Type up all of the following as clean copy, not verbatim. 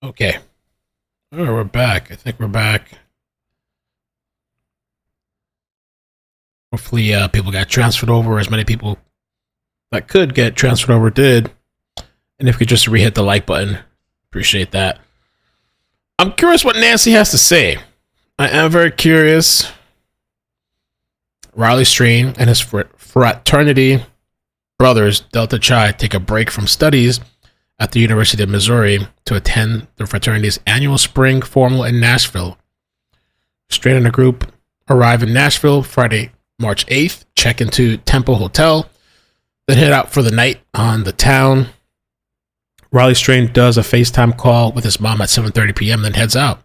Okay. All right, we're back. I think we're back. Hopefully, people got transferred over. As many people that could get transferred over did. And if we could just re-hit the like button, appreciate that. I'm curious what Nancy has to say. I am very curious. Riley Strain and his fraternity brothers, Delta Chi, take a break from studies at the University of Missouri to attend the fraternity's annual spring formal in Nashville. Strain and a group arrive in Nashville Friday, March 8th, check into Temple Hotel, then head out for the night on the town. Riley Strain does a FaceTime call with his mom at 7:30 p.m., then heads out.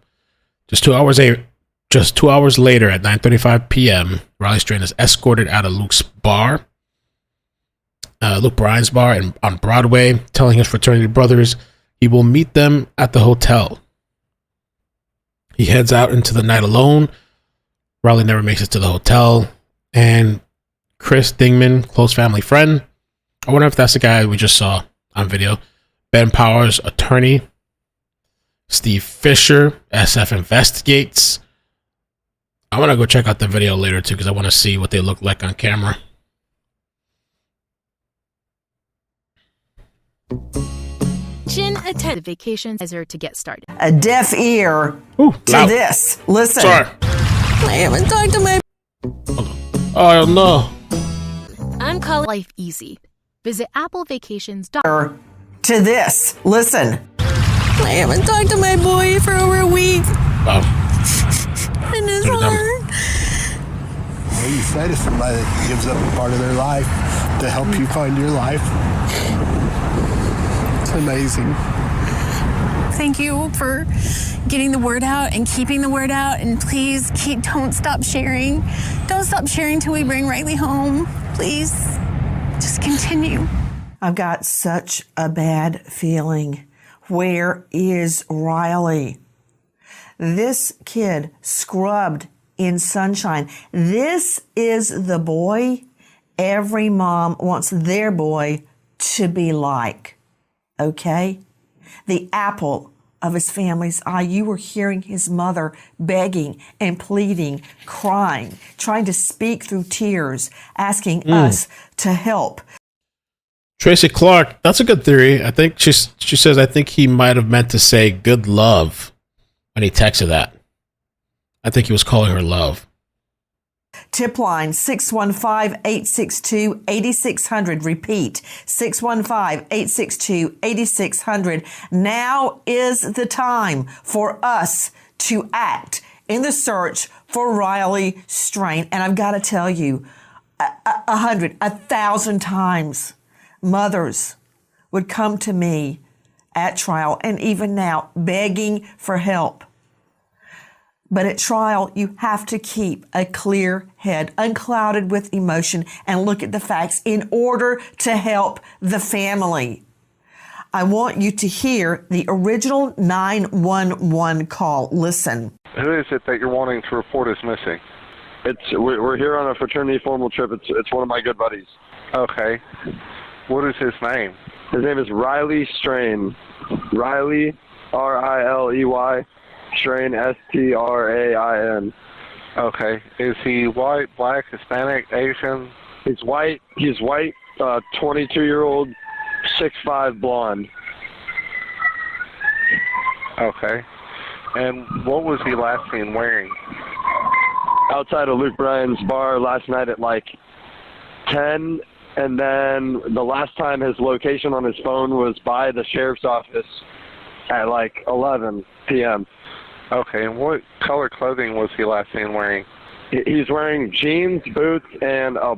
Just 2 hours later at 9:35 p.m., Riley Strain is escorted out of Luke Bryan's bar on Broadway, telling his fraternity brothers he will meet them at the hotel. He heads out into the night alone. Riley never makes it to the hotel. And Chris Dingman, close family friend, I wonder if that's the guy we just saw on video, Ben Powers' attorney, Steve Fisher, SF Investigates. I want to go check out the video later too because I want to see what they look like on camera. Attend vacation advisor to get started. A deaf ear to this. Listen. Sorry. I haven't talked to my... Oh, no. I'm calling life easy. Visit applevacations.com. To this. Listen. I haven't talked to my boy for over a week. Wow. And it's hard. What do you say to somebody that gives up a part of their life to help you find your life? It's amazing. Thank you for getting the word out and keeping the word out. And please don't stop sharing. Don't stop sharing till we bring Riley home. Please, just continue. I've got such a bad feeling. Where is Riley? This kid scrubbed in sunshine. This is the boy every mom wants their boy to be like. Okay? The apple of his family's eye. You were hearing his mother begging and pleading, crying, trying to speak through tears, asking us to help. Tracy Clark, that's a good theory. I think she says, I think he might have meant to say good love when he texted that. I think he was calling her love. Tip line 615-862-8600. Repeat, 615-862-8600. Now is the time for us to act in the search for Riley Strain. And I've got to tell you, 1,000 times, mothers would come to me at trial and even now begging for help. But at trial, you have to keep a clear head, unclouded with emotion, and look at the facts in order to help the family. I want you to hear the original 911 call. Listen. Who is it that you're wanting to report is missing? We're here on a fraternity formal trip. It's one of my good buddies. Okay. What is his name? His name is Riley Strain. Riley, R-I-L-E-Y. Strain, S-T-R-A-I-N. Okay. Is he white, black, Hispanic, Asian? He's white. 22-year-old, 6'5", blonde. Okay. And what was he last seen wearing? Outside of Luke Bryan's bar last night at like 10, and then the last time his location on his phone was by the sheriff's office at like 11 p.m. Okay, and what color clothing was he last seen wearing? He's wearing jeans, boots, and a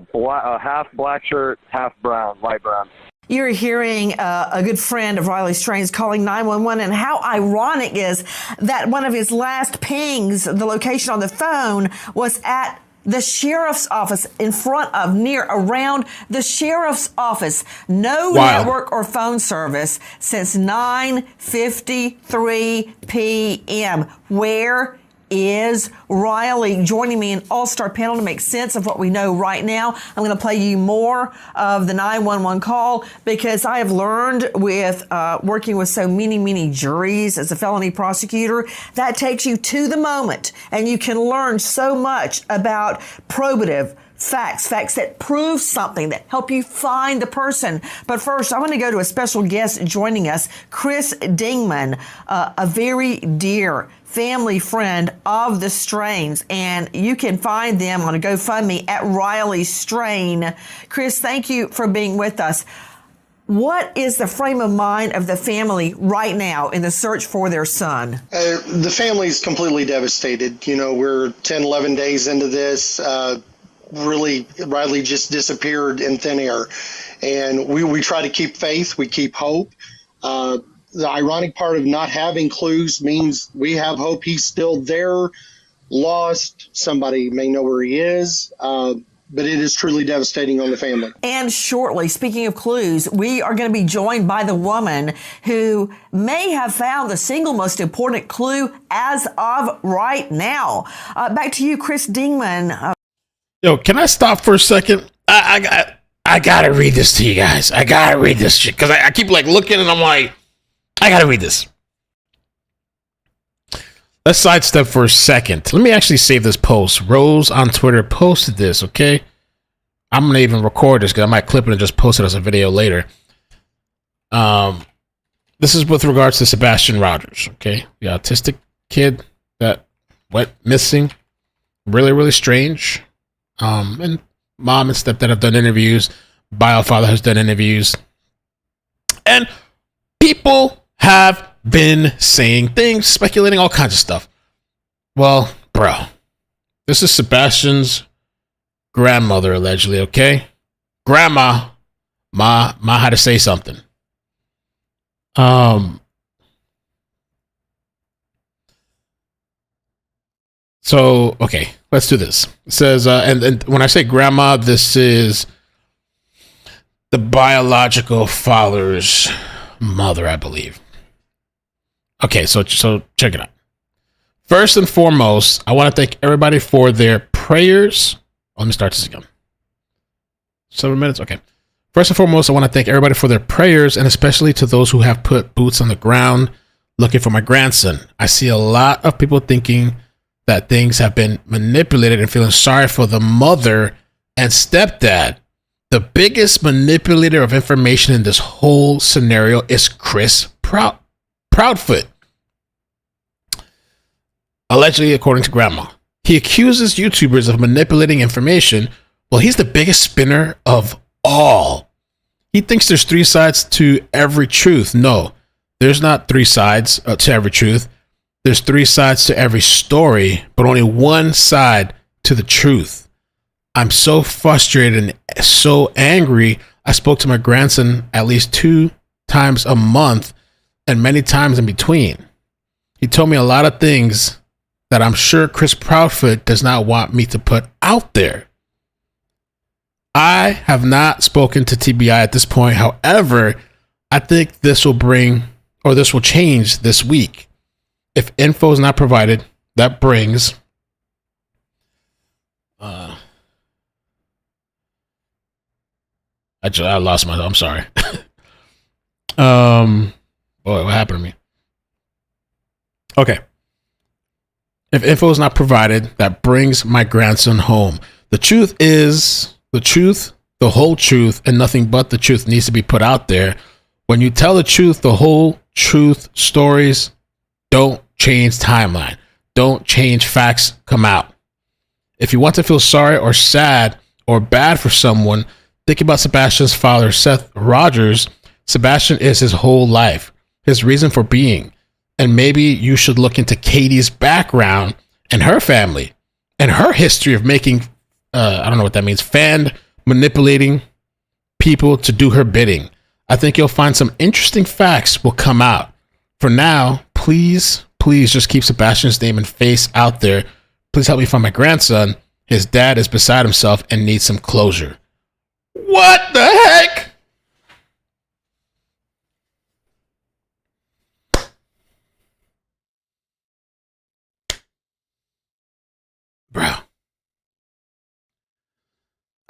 half black shirt, half brown, light brown. You're hearing a good friend of Riley Strain's calling 911, and how ironic is that one of his last pings, the location on the phone, was at the sheriff's office, around the sheriff's office. No network or phone service since 9:53 p.m. Where is Riley? Joining me in all-star panel to make sense of what we know right now. I'm going to play you more of the 911 call because I have learned with working with so many juries as a felony prosecutor, that takes you to the moment and you can learn so much about probative facts that prove something, that help you find the person. But first, I want to go to a special guest joining us, Chris Dingman, a very dear family friend of the Strains, and you can find them on a GoFundMe at Riley Strain. Chris, thank you for being with us. What is the frame of mind of the family right now in the search for their son? The family's completely devastated. You know, we're 10, 11 days into this. Really, Riley just disappeared in thin air. And we try to keep faith. We keep hope. The ironic part of not having clues means we have hope he's still there, lost. Somebody may know where he is. But it is truly devastating on the family. And shortly, speaking of clues, we are going to be joined by the woman who may have found the single most important clue as of right now. Back to you, Chris Dingman. Yo, can I stop for a second? I gotta read this to you guys. I gotta read this shit because I keep like looking and I'm like, I gotta read this. Let's sidestep for a second. Let me actually save this post. Rose on Twitter posted this, okay? I'm going to even record this because I might clip it and just post it as a video later. This is with regards to Sebastian Rogers, okay? The autistic kid that went missing. Really strange. And mom and stepdad have done interviews. Bio father has done interviews. And people have been saying things, speculating all kinds of stuff. Well, bro, this is Sebastian's grandmother, allegedly, okay? Grandma, ma had to say something. So, okay, let's do this. It says, and when I say grandma, this is the biological father's mother, I believe. Okay, so check it out. First and foremost, I want to thank everybody for their prayers. Let me start this again. 7 minutes? Okay. First and foremost, I want to thank everybody for their prayers, and especially to those who have put boots on the ground looking for my grandson. I see a lot of people thinking that things have been manipulated and feeling sorry for the mother and stepdad. The biggest manipulator of information in this whole scenario is Chris Proudfoot. Allegedly, according to grandma, he accuses YouTubers of manipulating information. Well, he's the biggest spinner of all. He thinks there's three sides to every truth. No, there's not three sides to every truth. There's three sides to every story, but only one side to the truth. I'm so frustrated and so angry. I spoke to my grandson at least 2 times a month and many times in between. He told me a lot of things that I'm sure Chris Proudfoot does not want me to put out there. I have not spoken to TBI at this point. However, I think this will change this week. If info is not provided, that brings I lost my. I'm sorry. Boy, what happened to me? Okay. If info is not provided, that brings my grandson home. The truth is the truth, the whole truth, and nothing but the truth needs to be put out there. When you tell the truth, the whole truth, stories, don't change timeline. Don't change facts come out. If you want to feel sorry or sad or bad for someone, think about Sebastian's father, Seth Rogers. Sebastian is his whole life, his reason for being. And maybe you should look into Katie's background and her family and her history of making, I don't know what that means, fan manipulating people to do her bidding. I think you'll find some interesting facts will come out. For now, please just keep Sebastian's name and face out there. Please help me find my grandson. His dad is beside himself and needs some closure. What the heck?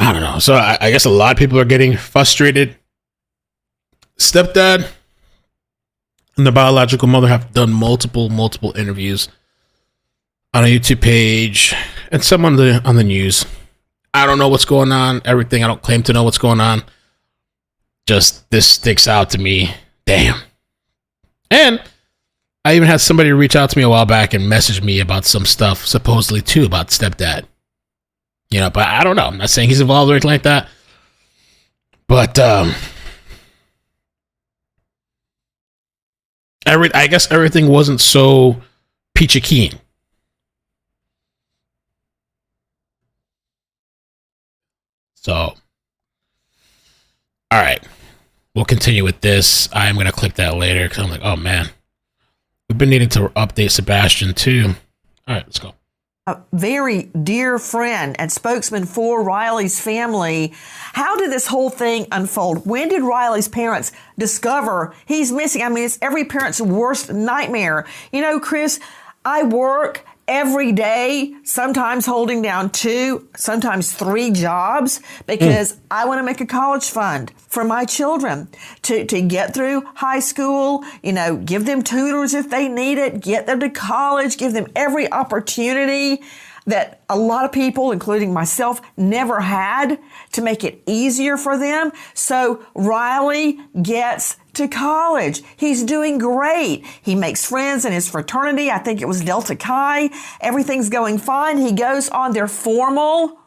I don't know. So I guess a lot of people are getting frustrated. Stepdad and the biological mother have done multiple interviews on a YouTube page and some on the news. I don't know what's going on. Everything. I don't claim to know what's going on. Just this sticks out to me. Damn. And I even had somebody reach out to me a while back and message me about some stuff, supposedly too, about stepdad. You know, but I don't know. I'm not saying he's involved or anything like that. But I guess everything wasn't so peachy keen. So, all right, we'll continue with this. I'm going to click that later because I'm like, oh man, we've been needing to update Sebastian too. All right, let's go. A very dear friend and spokesman for Riley's family. How did this whole thing unfold? When did Riley's parents discover he's missing? I mean, it's every parent's worst nightmare. You know, Chris, I work every day, sometimes holding down 2, sometimes 3 jobs because I want to make a college fund for my children to get through high school, you know, give them tutors if they need it, get them to college, give them every opportunity that a lot of people, including myself, never had to make it easier for them. So Riley gets to college. He's doing great. He makes friends in his fraternity. I think it was Delta Chi. Everything's going fine. He goes on their formal,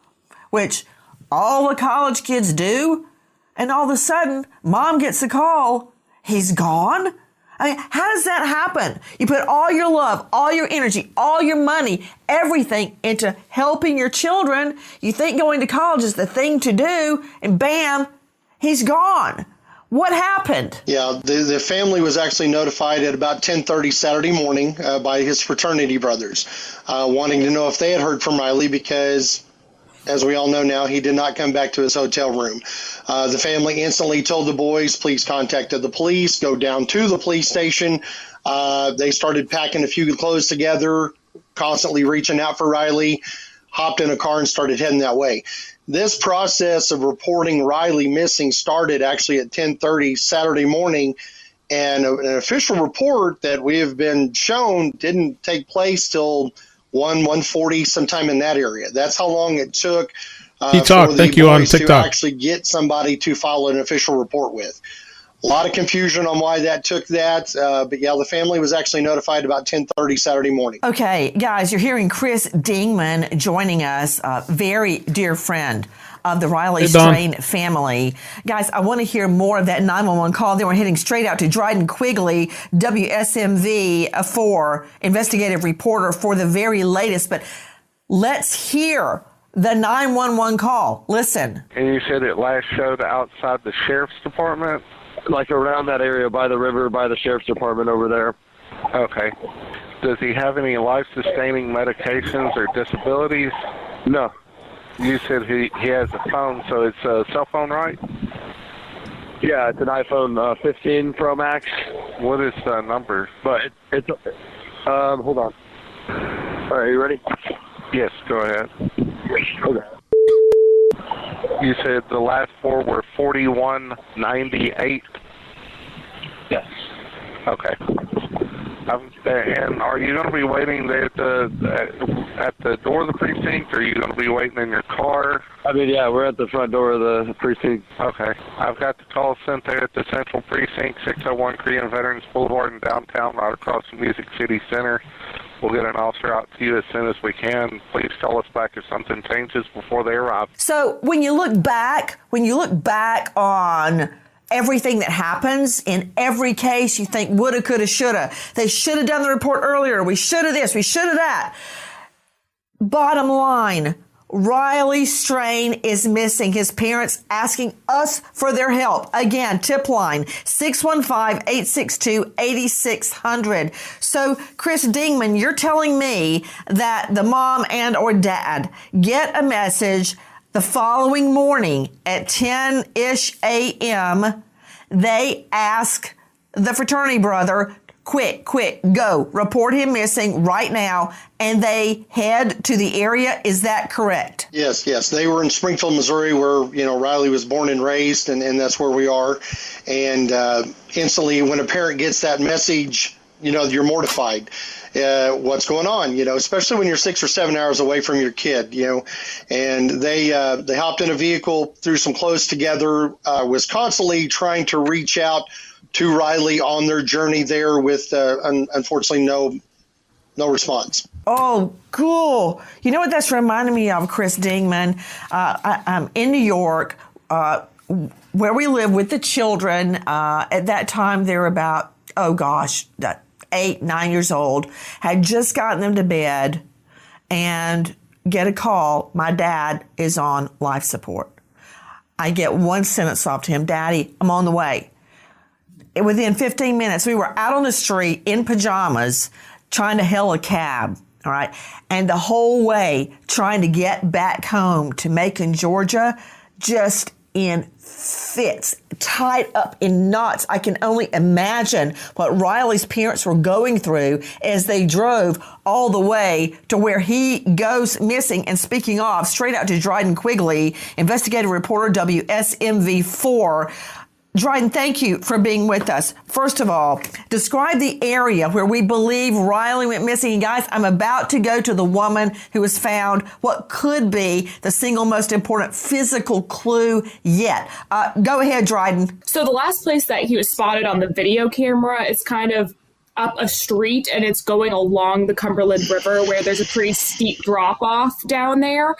which all the college kids do. And all of a sudden, mom gets a call. He's gone? I mean, how does that happen? You put all your love, all your energy, all your money, everything into helping your children. You think going to college is the thing to do, and bam, he's gone. What happened? Yeah, the family was actually notified at about 10:30 Saturday morning by his fraternity brothers, wanting to know if they had heard from Riley because, as we all know now, he did not come back to his hotel room. The family instantly told the boys, please contact the police, go down to the police station. They started packing a few clothes together, constantly reaching out for Riley, hopped in a car and started heading that way. This process of reporting Riley missing started actually at 10:30 Saturday morning, and an official report that we have been shown didn't take place till 1:40, sometime in that area. That's how long it took for the boys to actually get somebody to file an official report with. A lot of confusion on why that took that, but yeah, the family was actually notified about 10:30 Saturday morning. Okay, guys, you're hearing Chris Dingman joining us, a very dear friend of the Riley Strain family. Guys, I want to hear more of that 911 call. Then we're heading straight out to Dryden Quigley, WSMV4 investigative reporter for the very latest. But let's hear the 911 call. Listen. And you said it last showed outside the sheriff's department? Like around that area by the river, by the sheriff's department over there. Okay. Does he have any life-sustaining medications or disabilities? No. You said he has a phone, so it's a cell phone, right? Yeah, it's an iPhone 15 Pro Max. What is the number? But it's hold on. All right, you ready? Yes, go ahead. Okay. You said the last 4 were 4198? Yes. Okay. And are you going to be waiting there at the door of the precinct, or are you going to be waiting in your car? I mean, yeah, we're at the front door of the precinct. Okay. I've got the call sent there at the Central Precinct, 601 Korean Veterans Boulevard in downtown, right across from Music City Center. We'll get an officer out to you as soon as we can. Please call us back if something changes before they arrive. So when you look back on everything that happens in every case, you think woulda, coulda, shoulda. They should have done the report earlier. We should have this. We should have that. Bottom line, Riley Strain is missing. His parents asking us for their help. Again, tip line 615-862-8600. So, Chris Dingman, you're telling me that the mom and or dad get a message the following morning at 10-ish a.m. They ask the fraternity brother quick, go, report him missing right now. And they head to the area. Is that correct? Yes. They were in Springfield, Missouri, where, Riley was born and raised, and that's where we are. And instantly, when a parent gets that message, you're mortified. What's going on, especially when you're 6 or 7 hours away from your kid, and they hopped in a vehicle, threw some clothes together, was constantly trying to reach out to Riley on their journey there with, unfortunately, no response. Oh, cool. You know what that's reminding me of, Chris Dingman? I'm in New York, where we live with the children. At that time, they're about, 8, 9 years old, had just gotten them to bed, and get a call. My dad is on life support. I get one sentence off to him, Daddy, I'm on the way. And within 15 minutes, we were out on the street in pajamas trying to hail a cab, all right? And the whole way trying to get back home to Macon, Georgia, just in fits, tied up in knots. I can only imagine what Riley's parents were going through as they drove all the way to where he goes missing. And speaking of, straight out to Dryden Quigley, investigative reporter WSMV4. Dryden, thank you for being with us. First of all, describe the area where we believe Riley went missing. And guys, I'm about to go to the woman who has found what could be the single most important physical clue yet. Go ahead, Dryden. So the last place that he was spotted on the video camera is kind of up a street, and it's going along the Cumberland River, where there's a pretty steep drop off down there.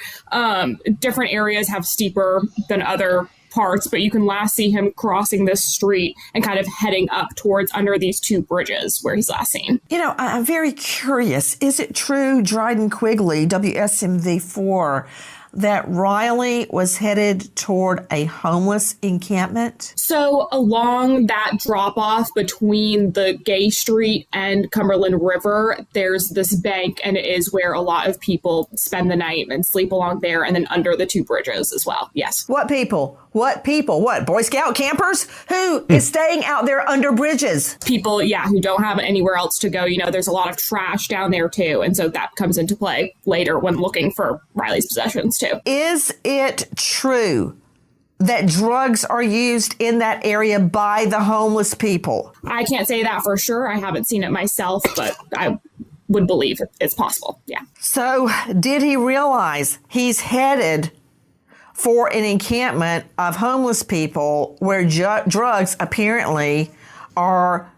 Different areas have steeper than other parts, but you can last see him crossing this street and kind of heading up towards under these two bridges where he's last seen. I'm very curious. Is it true, Dryden Quigley, WSMV4, that Riley was headed toward a homeless encampment? So along that drop off between the Gay Street and Cumberland River, there's this bank, and it is where a lot of people spend the night and sleep along there, and then under the two bridges as well. Yes. What people? What Boy Scout campers? Who is staying out there under bridges? People, who don't have anywhere else to go. There's a lot of trash down there too. And so that comes into play later when looking for Riley's possessions too. Is it true that drugs are used in that area by the homeless people? I can't say that for sure. I haven't seen it myself, but I would believe it's possible. Yeah. So did he realize he's headed for an encampment of homeless people where drugs apparently are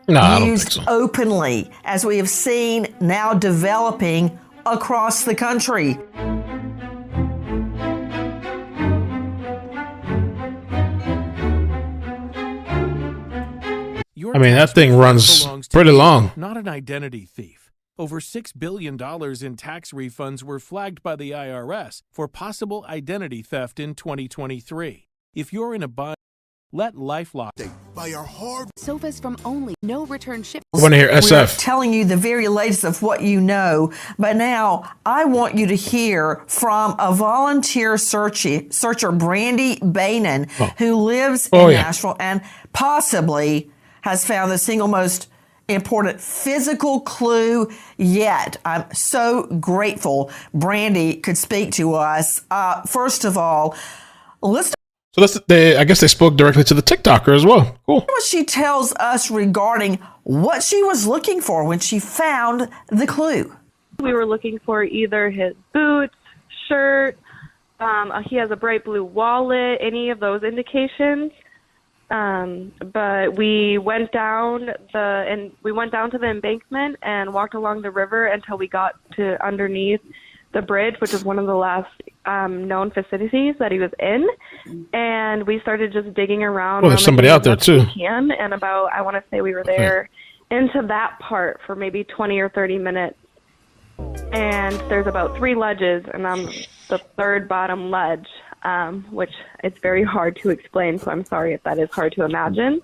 used openly, as we have seen now developing across the country? That thing runs pretty long. Not an identity thief. Over $6 billion in tax refunds were flagged by the IRS for possible identity theft in 2023. If you're in a bind, let LifeLock by our hard sofas from only no return ship. I want to hear SF. We're telling you the very latest of what you know, but now I want you to hear from a volunteer searcher, Brandy Bainan, who lives in Nashville and possibly has found the single most important physical clue yet. I'm so grateful Brandy could speak to us. First of all, let's. So I guess they spoke directly to the TikToker as well. Cool. What she tells us regarding what she was looking for when she found the clue. We were looking for either his boots, shirt. He has a bright blue wallet. Any of those indications. But we went down to the embankment and walked along the river until we got to underneath the bridge, which is one of the last known facilities that he was in. And we started just digging around. Well, there's somebody out there too. And I want to say we were there into that part for maybe 20 or 30 minutes. And there's about 3 ledges, and I'm the third bottom ledge. Which it's very hard to explain, so I'm sorry if that is hard to imagine.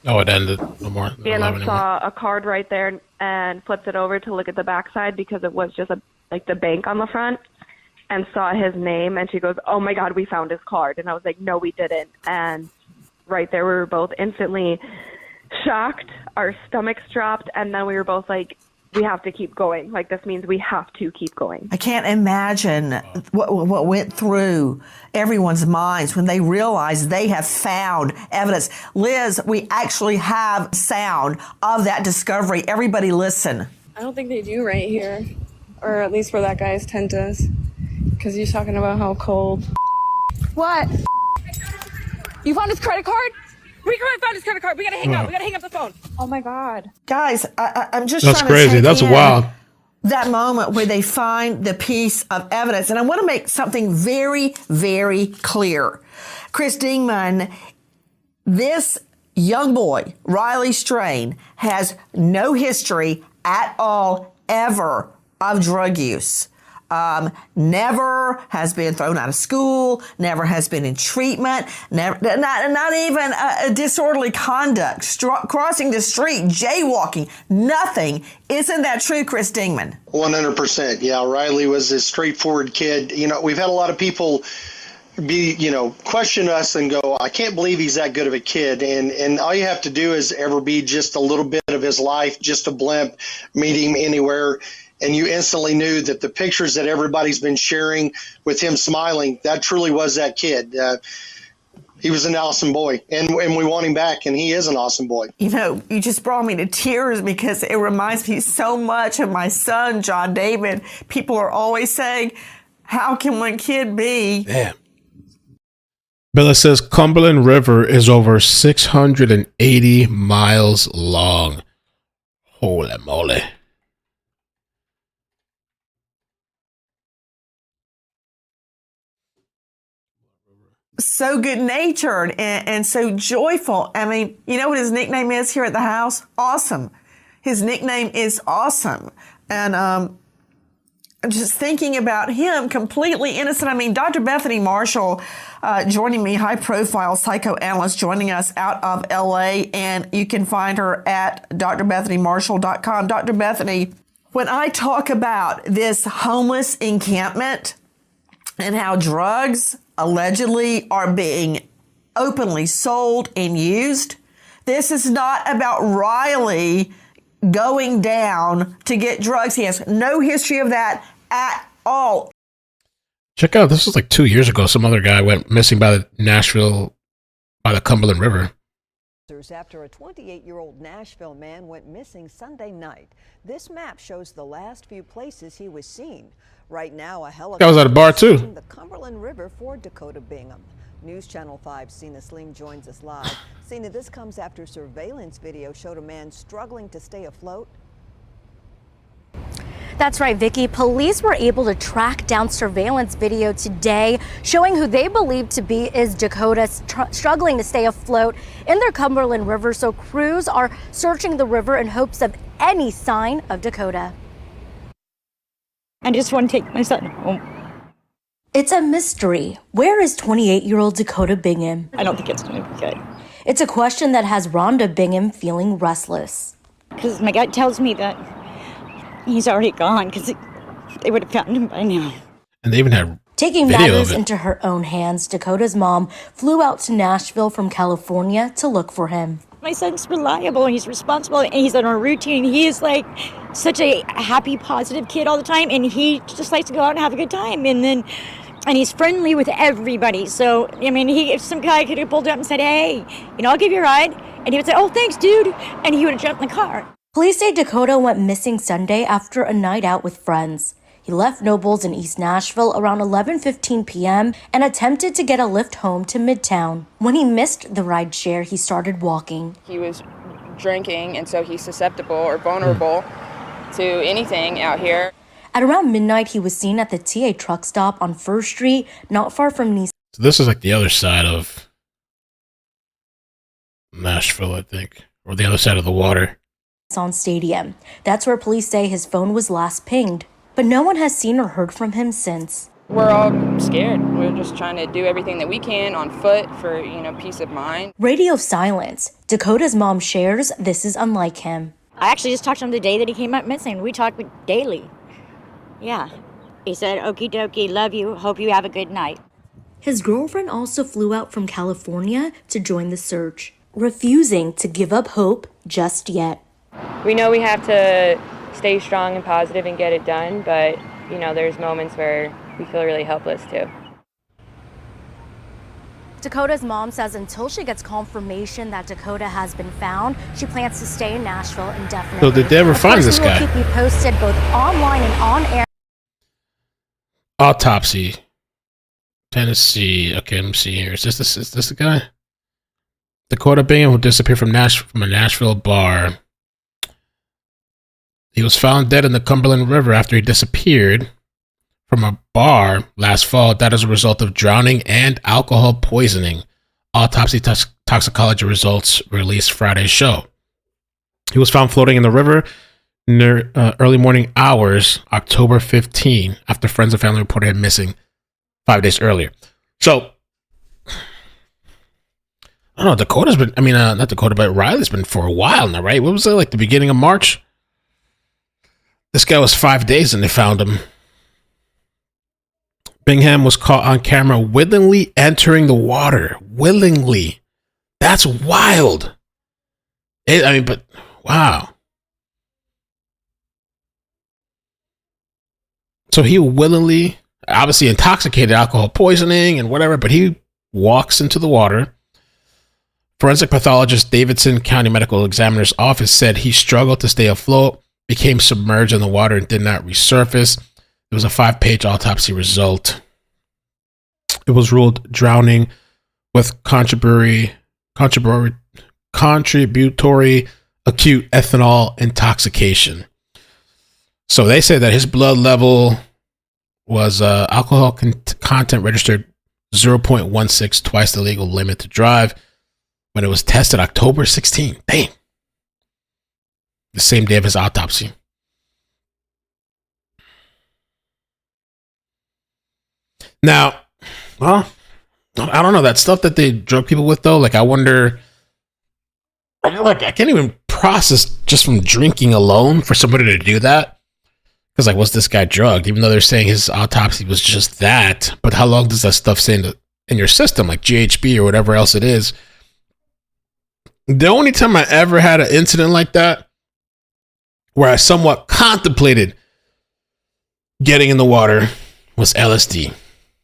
Oh, it ended. No more. And I saw a card right there and flipped it over to look at the backside because it was just the bank on the front, and saw his name, and she goes, "Oh my God, we found his card." And I was like, "No, we didn't." And right there, we were both instantly shocked. our stomachs dropped, and then we were both like, we have to keep going. Like, this means we have to keep going. I can't imagine what went through everyone's minds when they realized they have found evidence. Liz, we actually have sound of that discovery. Everybody listen. I don't think they do right here, or at least where that guy's tent is, because he's talking about how cold. What? You found his credit card? We found his credit card. We gotta hang up. We gotta hang up the phone. Oh my God. Guys, I'm just That's trying crazy. to take That's in wild. that moment where they find the piece of evidence. And I want to make something very, very clear. Chris Dingman, this young boy, Riley Strain, has no history at all ever of drug use. Never has been thrown out of school, never has been in treatment, never, not even a disorderly conduct, crossing the street, jaywalking, nothing. Isn't that true, Chris Dingman? 100%. Yeah, Riley was a straightforward kid. You know, we've had a lot of people question us and go, I can't believe he's that good of a kid. And all you have to do is ever be just a little bit of his life, just a blimp, meet him anywhere. And you instantly knew that the pictures that everybody's been sharing with him smiling, that truly was that kid. He was an awesome boy, and we want him back, and he is an awesome boy. You know, you just brought me to tears because it reminds me so much of my son, John David. People are always saying, how can one kid be? Damn. Bella says Cumberland River is over 680 miles long. Holy moly. So good-natured and so joyful. I mean, you know what his nickname is here at the house? Awesome. His nickname is Awesome. And I'm just thinking about him, completely innocent. I mean, Dr. Bethany Marshall joining me, high-profile psychoanalyst, joining us out of L.A., and you can find her at drbethanymarshall.com. Dr. Bethany, when I talk about this homeless encampment and how drugs allegedly are being openly sold and used, this is not about Riley going down to get drugs. He has no history of that at all. Check out, this was like 2 years ago. Some other guy went missing by the Cumberland River. After a 28-year-old Nashville man went missing Sunday night. This map shows the last few places he was seen. Right now, a helicopter That was at a bar too. the Cumberland River for Dakota Bingham. News Channel 5's Sina Slim joins us live. Sina, this comes after surveillance video showed a man struggling to stay afloat. That's right, Vicky. Police were able to track down surveillance video today showing who they believe to be is Dakota struggling to stay afloat in their Cumberland River. So crews are searching the river in hopes of any sign of Dakota. I just want to take my son home. It's a mystery. Where is 28-year-old Dakota Bingham? I don't think it's going to be good. It's a question that has Rhonda Bingham feeling restless. Because my gut tells me that he's already gone, because they would have found him by now. And they even had Taking video matters of it. into her own hands, Dakota's mom flew out to Nashville from California to look for him. My son's reliable, and he's responsible, and he's on a routine. He is like such a happy, positive kid all the time, and he just likes to go out and have a good time. And he's friendly with everybody. So, I mean, if some guy could have pulled up and said, hey, I'll give you a ride. And he would say, oh, thanks, dude. And he would have jumped in the car. Police say Dakota went missing Sunday after a night out with friends. He left Nobles in East Nashville around 11:15 p.m. and attempted to get a lift home to Midtown. When he missed the ride share, he started walking. He was drinking, and so he's susceptible or vulnerable to anything out here. At around midnight, he was seen at the TA truck stop on First Street, not far from Nissan. So this is like the other side of Nashville, I think, or the other side of the water. Stadium. That's where police say his phone was last pinged, but no one has seen or heard from him since. We're all scared. We're just trying to do everything that we can on foot for, peace of mind. Radio silence. Dakota's mom shares this is unlike him. I actually just talked to him the day that he came up missing. We talk daily. Yeah. He said, okie dokie, love you, hope you have a good night. His girlfriend also flew out from California to join the search. refusing to give up hope just yet. We know we have to stay strong and positive and get it done, but, you know, there's moments where we feel really helpless too. Dakota's mom says until she gets confirmation that Dakota has been found, she plans to stay in Nashville indefinitely. So did they ever find this guy? We'll keep you posted both online and on air. Autopsy. Tennessee. Okay, let me see here. Is this the guy? Dakota Bingham, who disappeared from a Nashville bar. He was found dead in the Cumberland River after he disappeared from a bar last fall. That is a result of drowning and alcohol poisoning. Autopsy toxicology results released Friday's show. He was found floating in the river near early morning hours, October 15, after friends and family reported him missing 5 days earlier. So, I don't know, Dakota's been, not Dakota, but Riley's been for a while now, right? What was it, like the beginning of March? This guy was 5 days and they found him. Bingham was caught on camera willingly entering the water. Willingly. That's wild. But wow. So he willingly, obviously intoxicated, alcohol poisoning and whatever, but he walks into the water. Forensic pathologist Davidson County Medical Examiner's Office said he struggled to stay afloat, became submerged in the water, and did not resurface. It was a 5-page autopsy result. It was ruled drowning with contributory acute ethanol intoxication. So they say that his blood level was alcohol content registered 0.16, twice the legal limit to drive, when it was tested October 16. Dang. The same day of his autopsy. Now, well, I don't know, that stuff that they drug people with, though, like, I wonder, I can't even process just from drinking alone for somebody to do that. Because, like, was this guy drugged? Even though they're saying his autopsy was just that, but how long does that stuff stay in your system, like GHB or whatever else it is? The only time I ever had an incident like that, where I somewhat contemplated getting in the water, was LSD.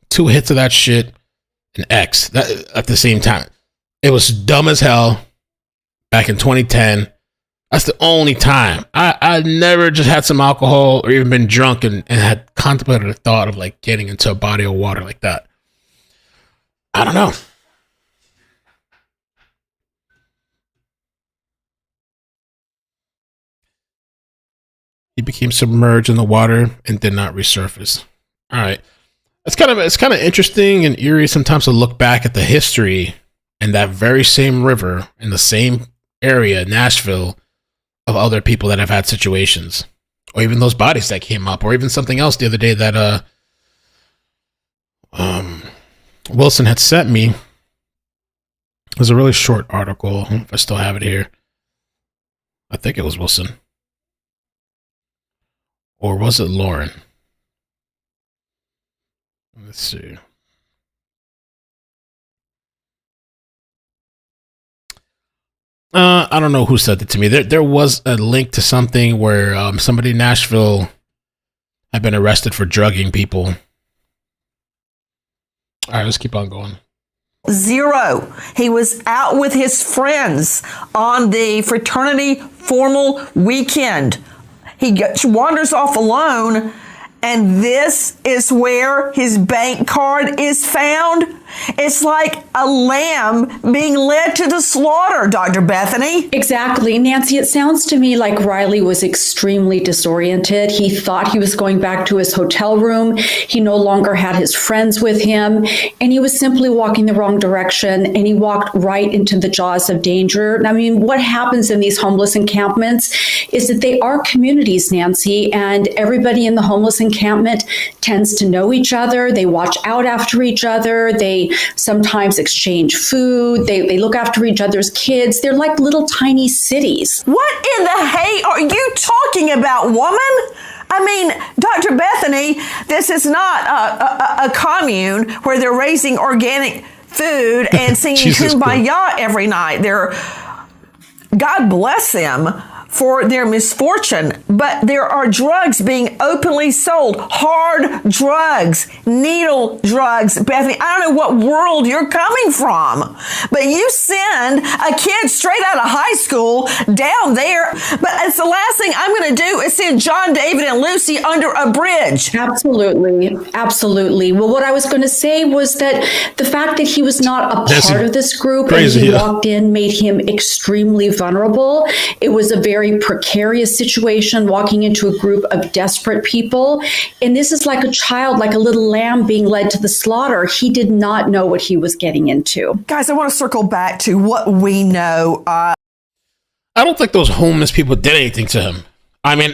2 hits of that shit and X that at the same time. It was dumb as hell back in 2010. That's the only time. I never just had some alcohol or even been drunk and had contemplated the thought of like getting into a body of water like that. I don't know. He became submerged in the water and did not resurface. All right. It's kind of interesting and eerie sometimes to look back at the history and that very same river in the same area, Nashville, of other people that have had situations, or even those bodies that came up, or even something else the other day that Wilson had sent me. It was a really short article. If I still have it here, I think it was Wilson, or was it Lauren? Let's see. I don't know who sent it to me. There was a link to something where somebody in Nashville had been arrested for drugging people. All right, let's keep on going. 0. He was out with his friends on the fraternity formal weekend. He wanders off alone, and this is where his bank card is found. It's like a lamb being led to the slaughter, Dr. Bethany. Exactly. Nancy, it sounds to me like Riley was extremely disoriented. He thought he was going back to his hotel room. He no longer had his friends with him, and he was simply walking the wrong direction, and he walked right into the jaws of danger. I mean, what happens in these homeless encampments is that they are communities, Nancy, and everybody in the homeless encampment tends to know each other. They watch out after each other. They sometimes exchange food. They look after each other's kids. They're like little tiny cities. What in the hay are you talking about, woman? I mean, Dr. Bethany, this is not a commune where they're raising organic food and singing Jesus Kumbaya every night. God bless them for their misfortune, but there are drugs being openly sold, hard drugs, needle drugs. Bethany, I don't know what world you're coming from, but you send a kid straight out of high school down there, but it's the last thing I'm going to do is send John, David, and Lucy under a bridge. Absolutely. Absolutely. Well, what I was going to say was that the fact that he was not a part of this group and he walked in made him extremely vulnerable. It was a very precarious situation walking into a group of desperate people. And this is like a child, like a little lamb being led to the slaughter. He did not know what he was getting into. Guys, I want to circle back to what we know. I don't think those homeless people did anything to him. I mean,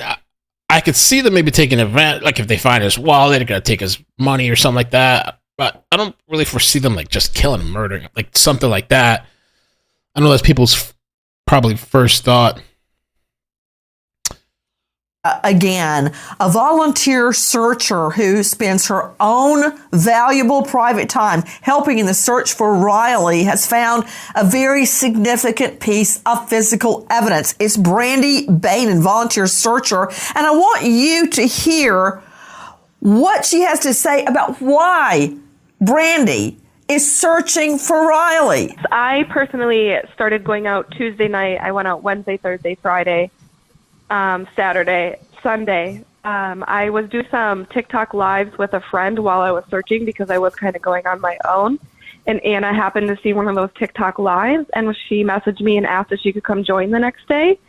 I could see them maybe taking advantage, like if they find his wallet, they're going to take his money or something like that. But I don't really foresee them like just killing him, murdering him, like something like that. I know that's people's probably first thought. Again, a volunteer searcher who spends her own valuable private time helping in the search for Riley has found a very significant piece of physical evidence. It's Brandy Bainan, volunteer searcher, and I want you to hear what she has to say about why Brandy is searching for Riley. I personally started going out Tuesday night. I went out Wednesday, Thursday, Friday. Saturday, Sunday. I was doing some TikTok lives with a friend while I was searching because I was kind of going on my own. And Anna happened to see one of those TikTok lives, and she messaged me and asked if she could come join the next day.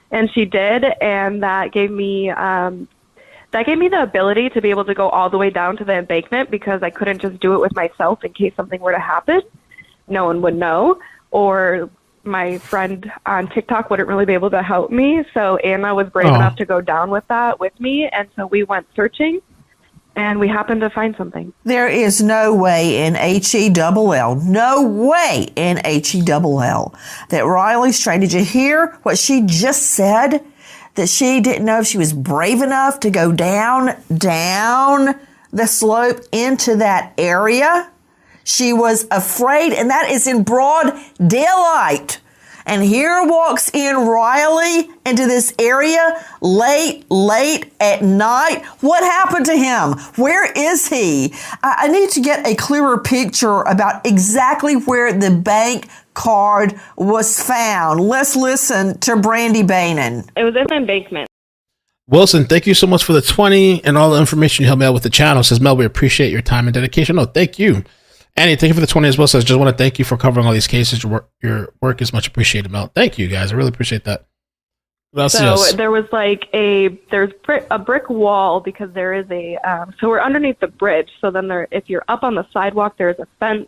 And she did, and that gave me the ability to be able to go all the way down to the embankment because I couldn't just do it with myself in case something were to happen. No one would know, or my friend on TikTok wouldn't really be able to help me. So Anna was brave enough to go down with that with me. And so we went searching and we happened to find something. There is no way in HELL, no way in HELL that Riley Strain, did you hear what she just said? That she didn't know if she was brave enough to go down the slope into that area. She was afraid, and that is in broad daylight. And here walks in Riley into this area late at night. What happened to him? Where is he? I need to get a clearer picture about exactly where the bank card was found. Let's listen to Brandy Bainan. It was in the embankment. Wilson, thank you so much for the 20 and all the information you helped me out with the channel. Says Mel, we appreciate your time and dedication. No, thank you. Annie, thank you for the 20 as well. Says, just want to thank you for covering all these cases. Your work is much appreciated, Mel. Thank you, guys. I really appreciate that. So there was like there's a brick wall because there is so we're underneath the bridge. So then if you're up on the sidewalk, there's a fence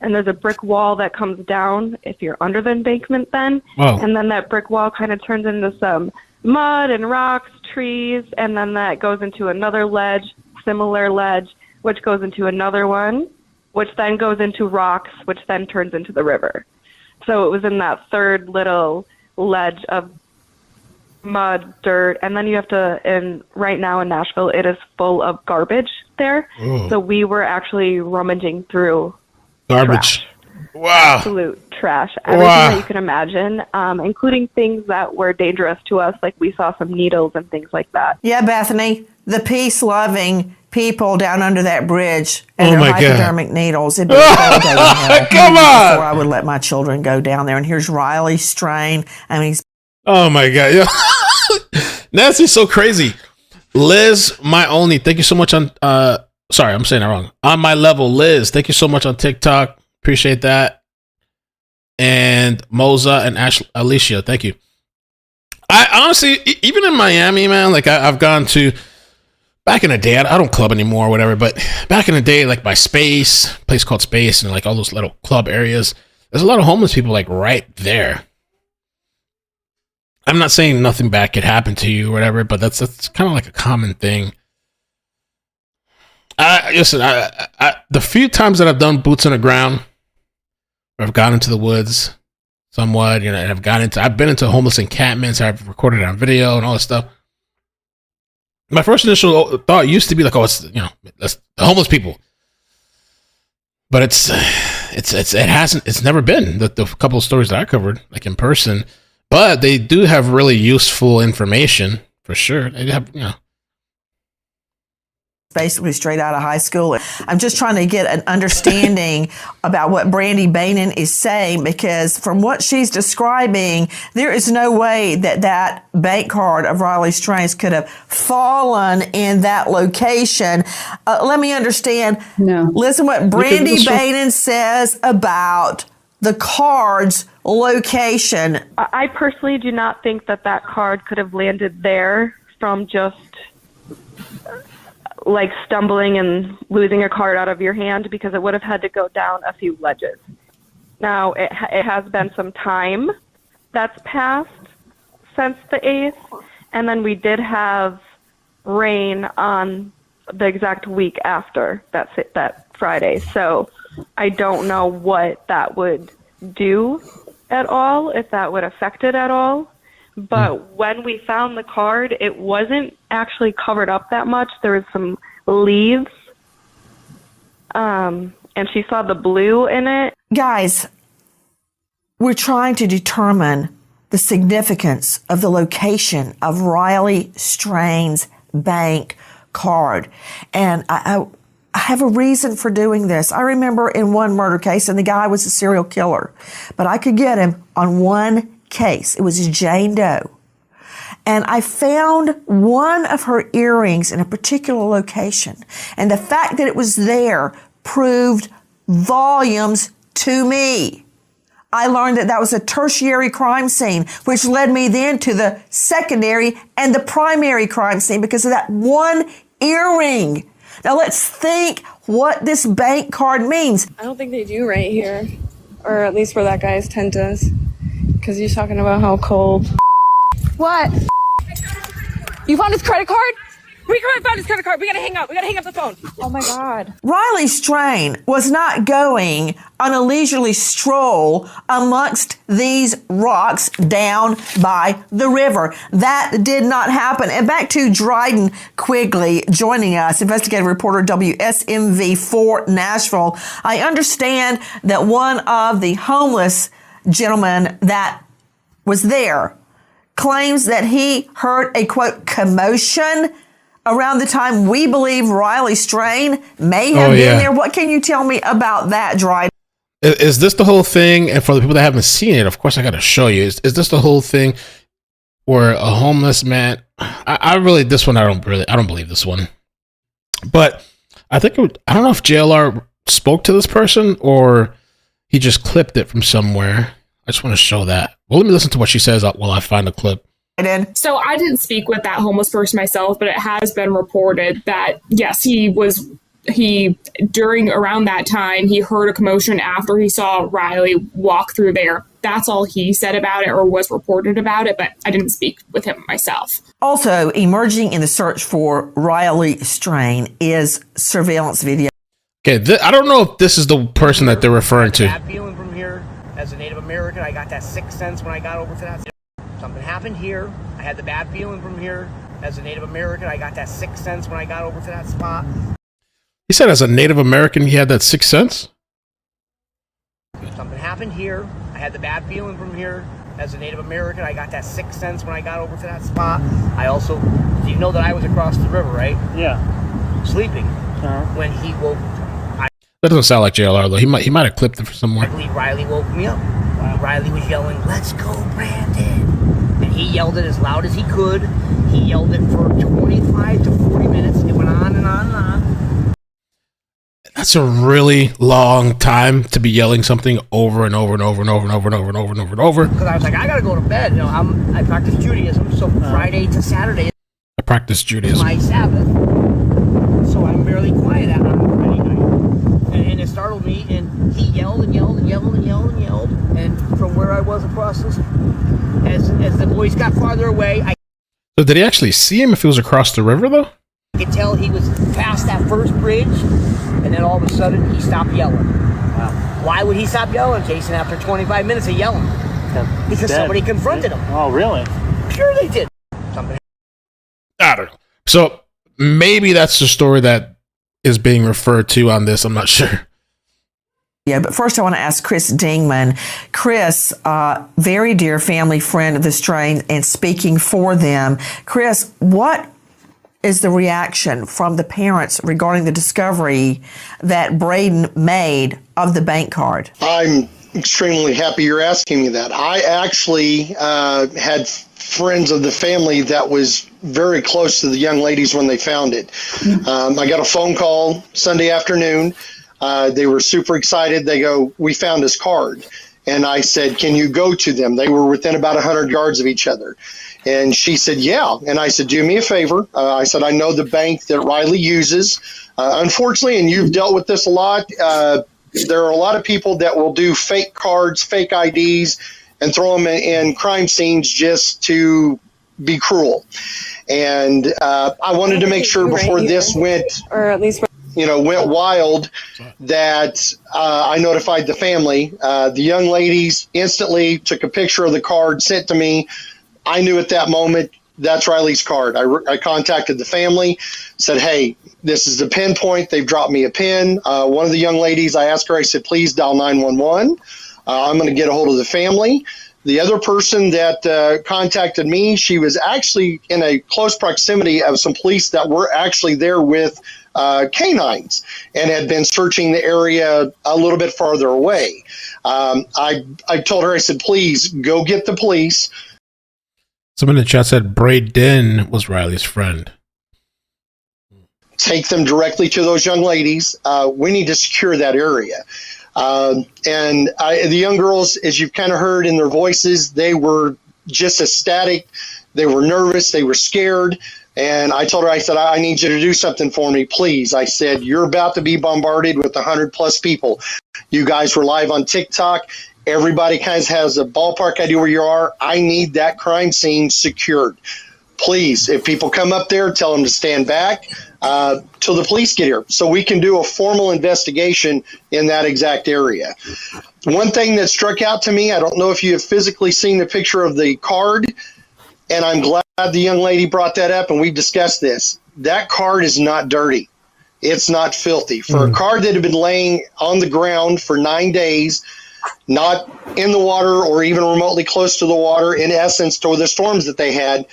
and there's a brick wall that comes down if you're under the embankment then. Wow. And then that brick wall kind of turns into some mud and rocks, trees, and then that goes into another ledge, similar ledge, which goes into another one, which then goes into rocks, which then turns into the river. So it was in that third little ledge of mud, dirt, and then you have to, and right now in Nashville, it is full of garbage there. Ooh. So we were actually rummaging through garbage. Trash. Wow. Absolute trash. Everything that you can imagine, including things that were dangerous to us, like we saw some needles and things like that. Yeah, Bethany, the peace-loving people down under that bridge and their hypodermic needles. It'd be a day in hell. Come on! Before I would let my children go down there. And here's Riley Strain. I mean, he's... Oh, my God. Yeah. Nancy's so crazy. Liz, my only, thank you so much on... sorry, I'm saying that wrong. On my level, Liz, thank you so much on TikTok. Appreciate that. And Moza and Alicia, thank you. I honestly, even in Miami, man, like I've gone to, back in the day, I don't club anymore or whatever, but back in the day, like by Space, a place called Space, and like all those little club areas, there's a lot of homeless people like right there. I'm not saying nothing bad could happen to you or whatever, but that's kind of like a common thing. Listen, the few times that I've done boots on the ground, I've gone into the woods somewhat, and I've been into homeless encampments. I've recorded it on video and all this stuff. My first initial thought used to be like, oh, it's, that's the homeless people. But it's never been the couple of stories that I covered like in person, but they do have really useful information for sure. They have, basically straight out of high school. I'm just trying to get an understanding about what Brandy Bainan is saying, because from what she's describing, there is no way that bank card of Riley Strain's could have fallen in that location. Let me understand. No. Listen what Brandy Bainan says about the card's location. I personally do not think that card could have landed there from just like stumbling and losing a card out of your hand, because it would have had to go down a few ledges. Now, it has been some time that's passed since the 8th, and then we did have rain on the exact week after that Friday. So I don't know what that would do at all, if that would affect it at all. But when we found the card, it wasn't actually covered up that much. There was some leaves, and she saw the blue in it. Guys, we're trying to determine the significance of the location of Riley Strain's bank card. And I have a reason for doing this. I remember in one murder case, and the guy was a serial killer, but I could get him on one case. It was Jane Doe. And I found one of her earrings in a particular location. And the fact that it was there proved volumes to me. I learned that was a tertiary crime scene, which led me then to the secondary and the primary crime scene because of that one earring. Now let's think what this bank card means. I don't think they do right here, or at least where that guy's tent is, because he's talking about how cold. What? You found his credit card? We couldn't find his credit card. We gotta hang up. We gotta hang up the phone. Oh my God. Riley Strain was not going on a leisurely stroll amongst these rocks down by the river. That did not happen. And back to Dryden Quigley joining us, investigative reporter WSMV4 Nashville. I understand that one of the homeless gentlemen that was there claims that he heard a, quote, commotion around the time we believe Riley Strain may have been there. What can you tell me about that, Dryden? Is this the whole thing? And for the people that haven't seen it, of course, I got to show you. Is this the whole thing where a homeless man? I really, this one, I don't believe this one. But I think I don't know if JLR spoke to this person or he just clipped it from somewhere. I just want to show that. Well, let me listen to what she says while I find the clip. So I didn't speak with that homeless person myself, but it has been reported that, yes, during around that time, he heard a commotion after he saw Riley walk through there. That's all he said about it or was reported about it, but I didn't speak with him myself. Also, emerging in the search for Riley Strain is surveillance video. Okay, I don't know if this is the person that they're referring to. Bad feeling from here. As a Native American, I got that sixth sense when I got over to that. Something happened here. I had the bad feeling from here. As a Native American, I got that sixth sense when I got over to that spot. He said as a Native American, he had that sixth sense? Something happened here. I had the bad feeling from here. As a Native American, I got that sixth sense when I got over to that spot. I also, you know that I was across the river, right? Yeah. Sleeping. When he woke. That doesn't sound like JLR, though. He might have clipped it from somewhere. I believe Riley woke me up. Riley was yelling, "Let's go, Brandon." And he yelled it as loud as he could. He yelled it for 25 to 40 minutes. It went on and on and on. That's a really long time to be yelling something over and over and over and over and over and over and over and over and over. Because I was like, I gotta go to bed. You know, I practice Judaism, so Friday to Saturday. I practice Judaism. My Sabbath. So I'm barely quiet at Friday night. And it startled me, and he yelled and yelled and yelled and yelled and yelled. And from where I was across this, as the boys got farther away, So did he actually see him if he was across the river, though? I could tell he was past that first bridge, and then all of a sudden he stopped yelling. Wow. Why would he stop yelling, Jason, after 25 minutes of yelling? Because somebody confronted him. Oh, really? Sure they did. Something. I don't know. So maybe that's the story that is being referred to on this. I'm not sure. Yeah, but first I want to ask Chris Dingman. Chris, very dear family friend of the Strain and speaking for them. Chris, what is the reaction from the parents regarding the discovery that Braden made of the bank card? I'm extremely happy you're asking me that. I actually had friends of the family that was very close to the young ladies when they found it. I got a phone call Sunday afternoon. They were super excited. They go, "We found his card." And I said, "Can you go to them?" They were within about 100 yards of each other. And she said, "Yeah." And I said, "Do me a favor." I said, "I know the bank that Riley uses. Unfortunately, and you've dealt with this a lot, there are a lot of people that will do fake cards, fake IDs, and throw them in crime scenes just to be cruel. And I wanted to make sure before this went, or at least went wild, that I notified the family. The young ladies instantly took a picture of the card, sent to me. I knew at that moment that's Riley's card. I contacted the family, said, "Hey, this is the pinpoint. They've dropped me a pin." One of the young ladies, I asked her, I said, "Please dial 911. I'm going to get a hold of the family." The other person that contacted me, she was actually in a close proximity of some police that were actually there with canines and had been searching the area a little bit farther away. I told her, I said, "Please go get the police." Someone in the chat said Braden was Riley's friend. Take them directly to those young ladies. We need to secure that area. The young girls, as you've kind of heard in their voices, they were just ecstatic. They were nervous. They were scared. And I told her, I said, "I need you to do something for me, please." I said, "You're about to be bombarded with 100+ people. You guys were live on TikTok. Everybody kind of has a ballpark idea where you are. I need that crime scene secured. Please, if people come up there, tell them to stand back till the police get here so we can do a formal investigation in that exact area." One thing that struck out to me, I don't know if you have physically seen the picture of the card, and I'm glad the young lady brought that up and we've discussed this. That card is not dirty. It's not filthy. For a card that had been laying on the ground for 9 days, not in the water or even remotely close to the water, in essence, to the storms that they had,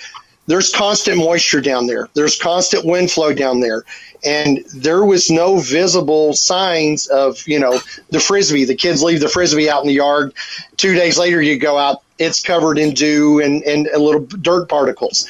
there's constant moisture down there. There's constant wind flow down there. And there was no visible signs of, the Frisbee. The kids leave the Frisbee out in the yard. 2 days later, you go out, it's covered in dew and little dirt particles.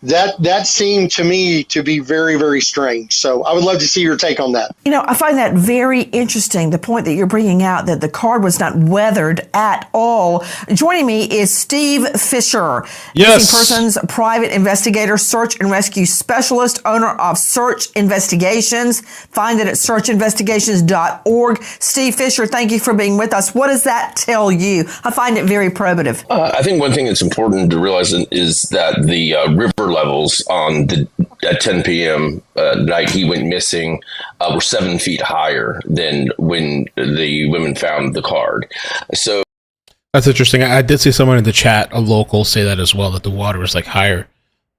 That seemed to me to be very, very strange. So I would love to see your take on that. I find that very interesting, the point that you're bringing out, that the card was not weathered at all. Joining me is Steve Fisher, Yes. missing persons private investigator, search and rescue specialist, owner of Search Investigations. Find it at searchinvestigations.org. Steve Fisher, thank you for being with us. What does that tell you? I find it very probative. I think one thing that's important to realize is that the river levels at 10 p.m. Night he went missing were 7 feet higher than when the women found the card. So That's interesting. I did see someone in the chat, a local, say that as well, that the water was higher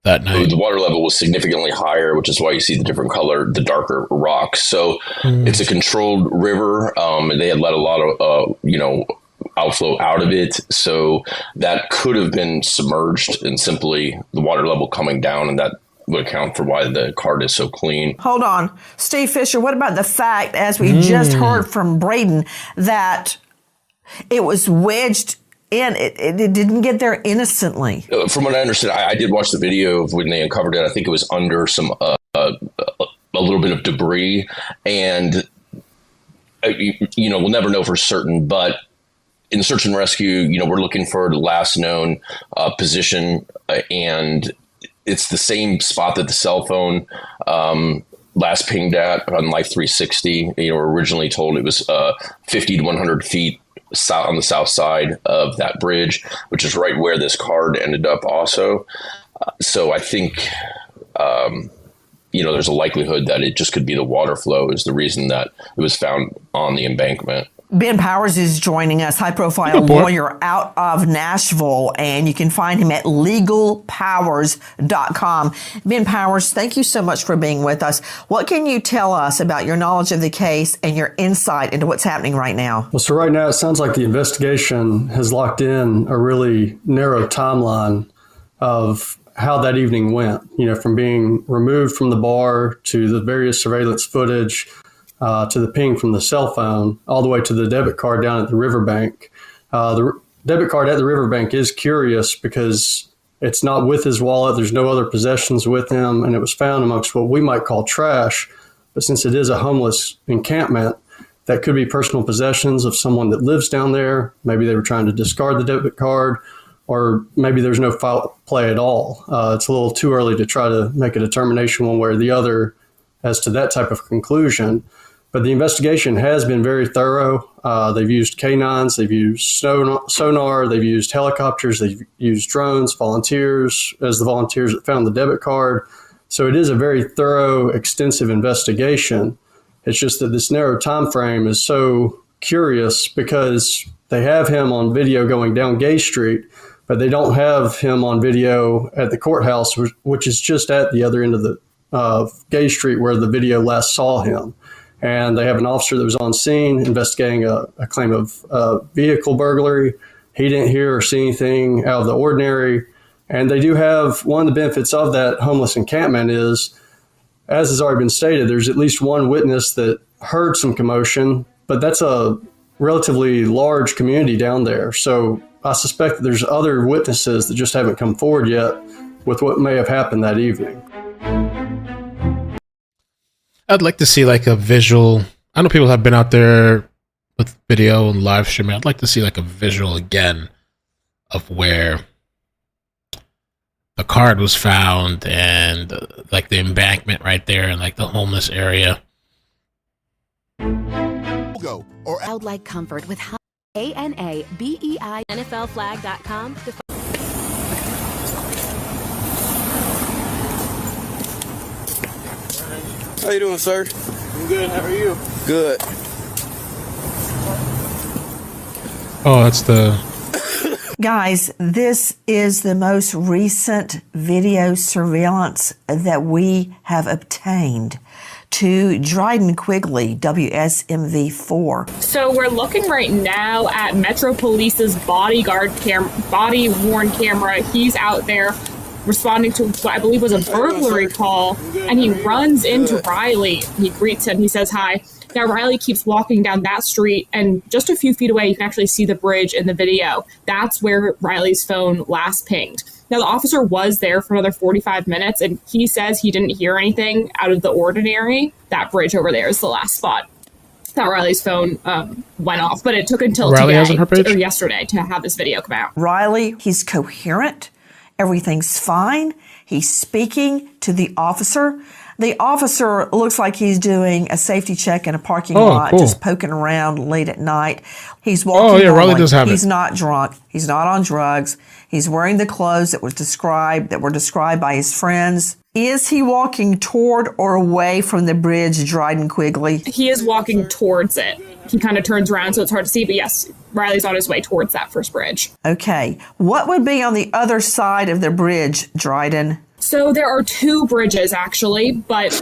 that night. The water level was significantly higher, which is why you see the different color, the darker rocks. So it's a controlled river. They had let a lot of, outflow out of it. So that could have been submerged and simply the water level coming down, and that would account for why the card is so clean. Hold on. Steve Fisher, what about the fact, as we just heard from Braden, that it was wedged in? It didn't get there innocently. From what I understand, I did watch the video of when they uncovered it. I think it was under some a little bit of debris, and we'll never know for certain. But in search and rescue, we're looking for the last known position, and it's the same spot that the cell phone last pinged at on Life 360. We're originally told it was 50 to 100 feet on the south side of that bridge, which is right where this card ended up also. So I think, there's a likelihood that it just could be the water flow is the reason that it was found on the embankment. Ben Powers is joining us, high-profile lawyer out of Nashville, and you can find him at legalpowers.com. Ben Powers, thank you so much for being with us. What can you tell us about your knowledge of the case and your insight into what's happening right now? Well, so right now it sounds like the investigation has locked in a really narrow timeline of how that evening went, from being removed from the bar to the various surveillance footage, to the ping from the cell phone, all the way to the debit card down at the riverbank. The debit card at the riverbank is curious because it's not with his wallet. There's no other possessions with him, and it was found amongst what we might call trash. But since it is a homeless encampment, that could be personal possessions of someone that lives down there. Maybe they were trying to discard the debit card, or maybe there's no foul play at all. It's a little too early to try to make a determination one way or the other as to that type of conclusion. But the investigation has been very thorough. They've used canines, they've used sonar, they've used helicopters, they've used drones, volunteers as the volunteers that found the debit card. So it is a very thorough, extensive investigation. It's just that this narrow time frame is so curious because they have him on video going down Gay Street, but they don't have him on video at the courthouse, which is just at the other end of the Gay Street where the video last saw him. And they have an officer that was on scene investigating a claim of vehicle burglary. He didn't hear or see anything out of the ordinary. And they do have, one of the benefits of that homeless encampment is, as has already been stated, there's at least one witness that heard some commotion, but that's a relatively large community down there. So I suspect that there's other witnesses that just haven't come forward yet with what may have happened that evening. I'd like to see like a visual. I know people have been out there with video and live streaming. I'd like to see like a visual again of where the card was found and like the embankment right there and like the homeless area. Or childlike comfort with ANABEI NFLflag.com. How you doing, sir? I'm good. How are you? Good. Oh, that's the... Guys, this is the most recent video surveillance that we have obtained to Dryden Quigley, WSMV4. So we're looking right now at Metro Police's body-worn camera. He's out there responding to what I believe was a burglary call, and he runs into Riley. He greets him. He says hi. Now Riley keeps walking down that street, and just a few feet away, you can actually see the bridge in the video. That's where Riley's phone last pinged. Now, the officer was there for another 45 minutes, and he says he didn't hear anything out of the ordinary. That bridge over there is the last spot that Riley's phone went off, but it took until yesterday to have this video come out. Riley, he's coherent. Everything's fine. He's speaking to the officer. The officer looks like he's doing a safety check in a parking lot, just poking around late at night. He's walking Riley does have He's it. not drunk. He's not on drugs. He's wearing the clothes that were described by his friends. Is he walking toward or away from the bridge, Dryden Quigley? He is walking towards it. He kind of turns around, so it's hard to see, but yes, Riley's on his way towards that first bridge. Okay. What would be on the other side of the bridge, Dryden? So there are two bridges, actually, but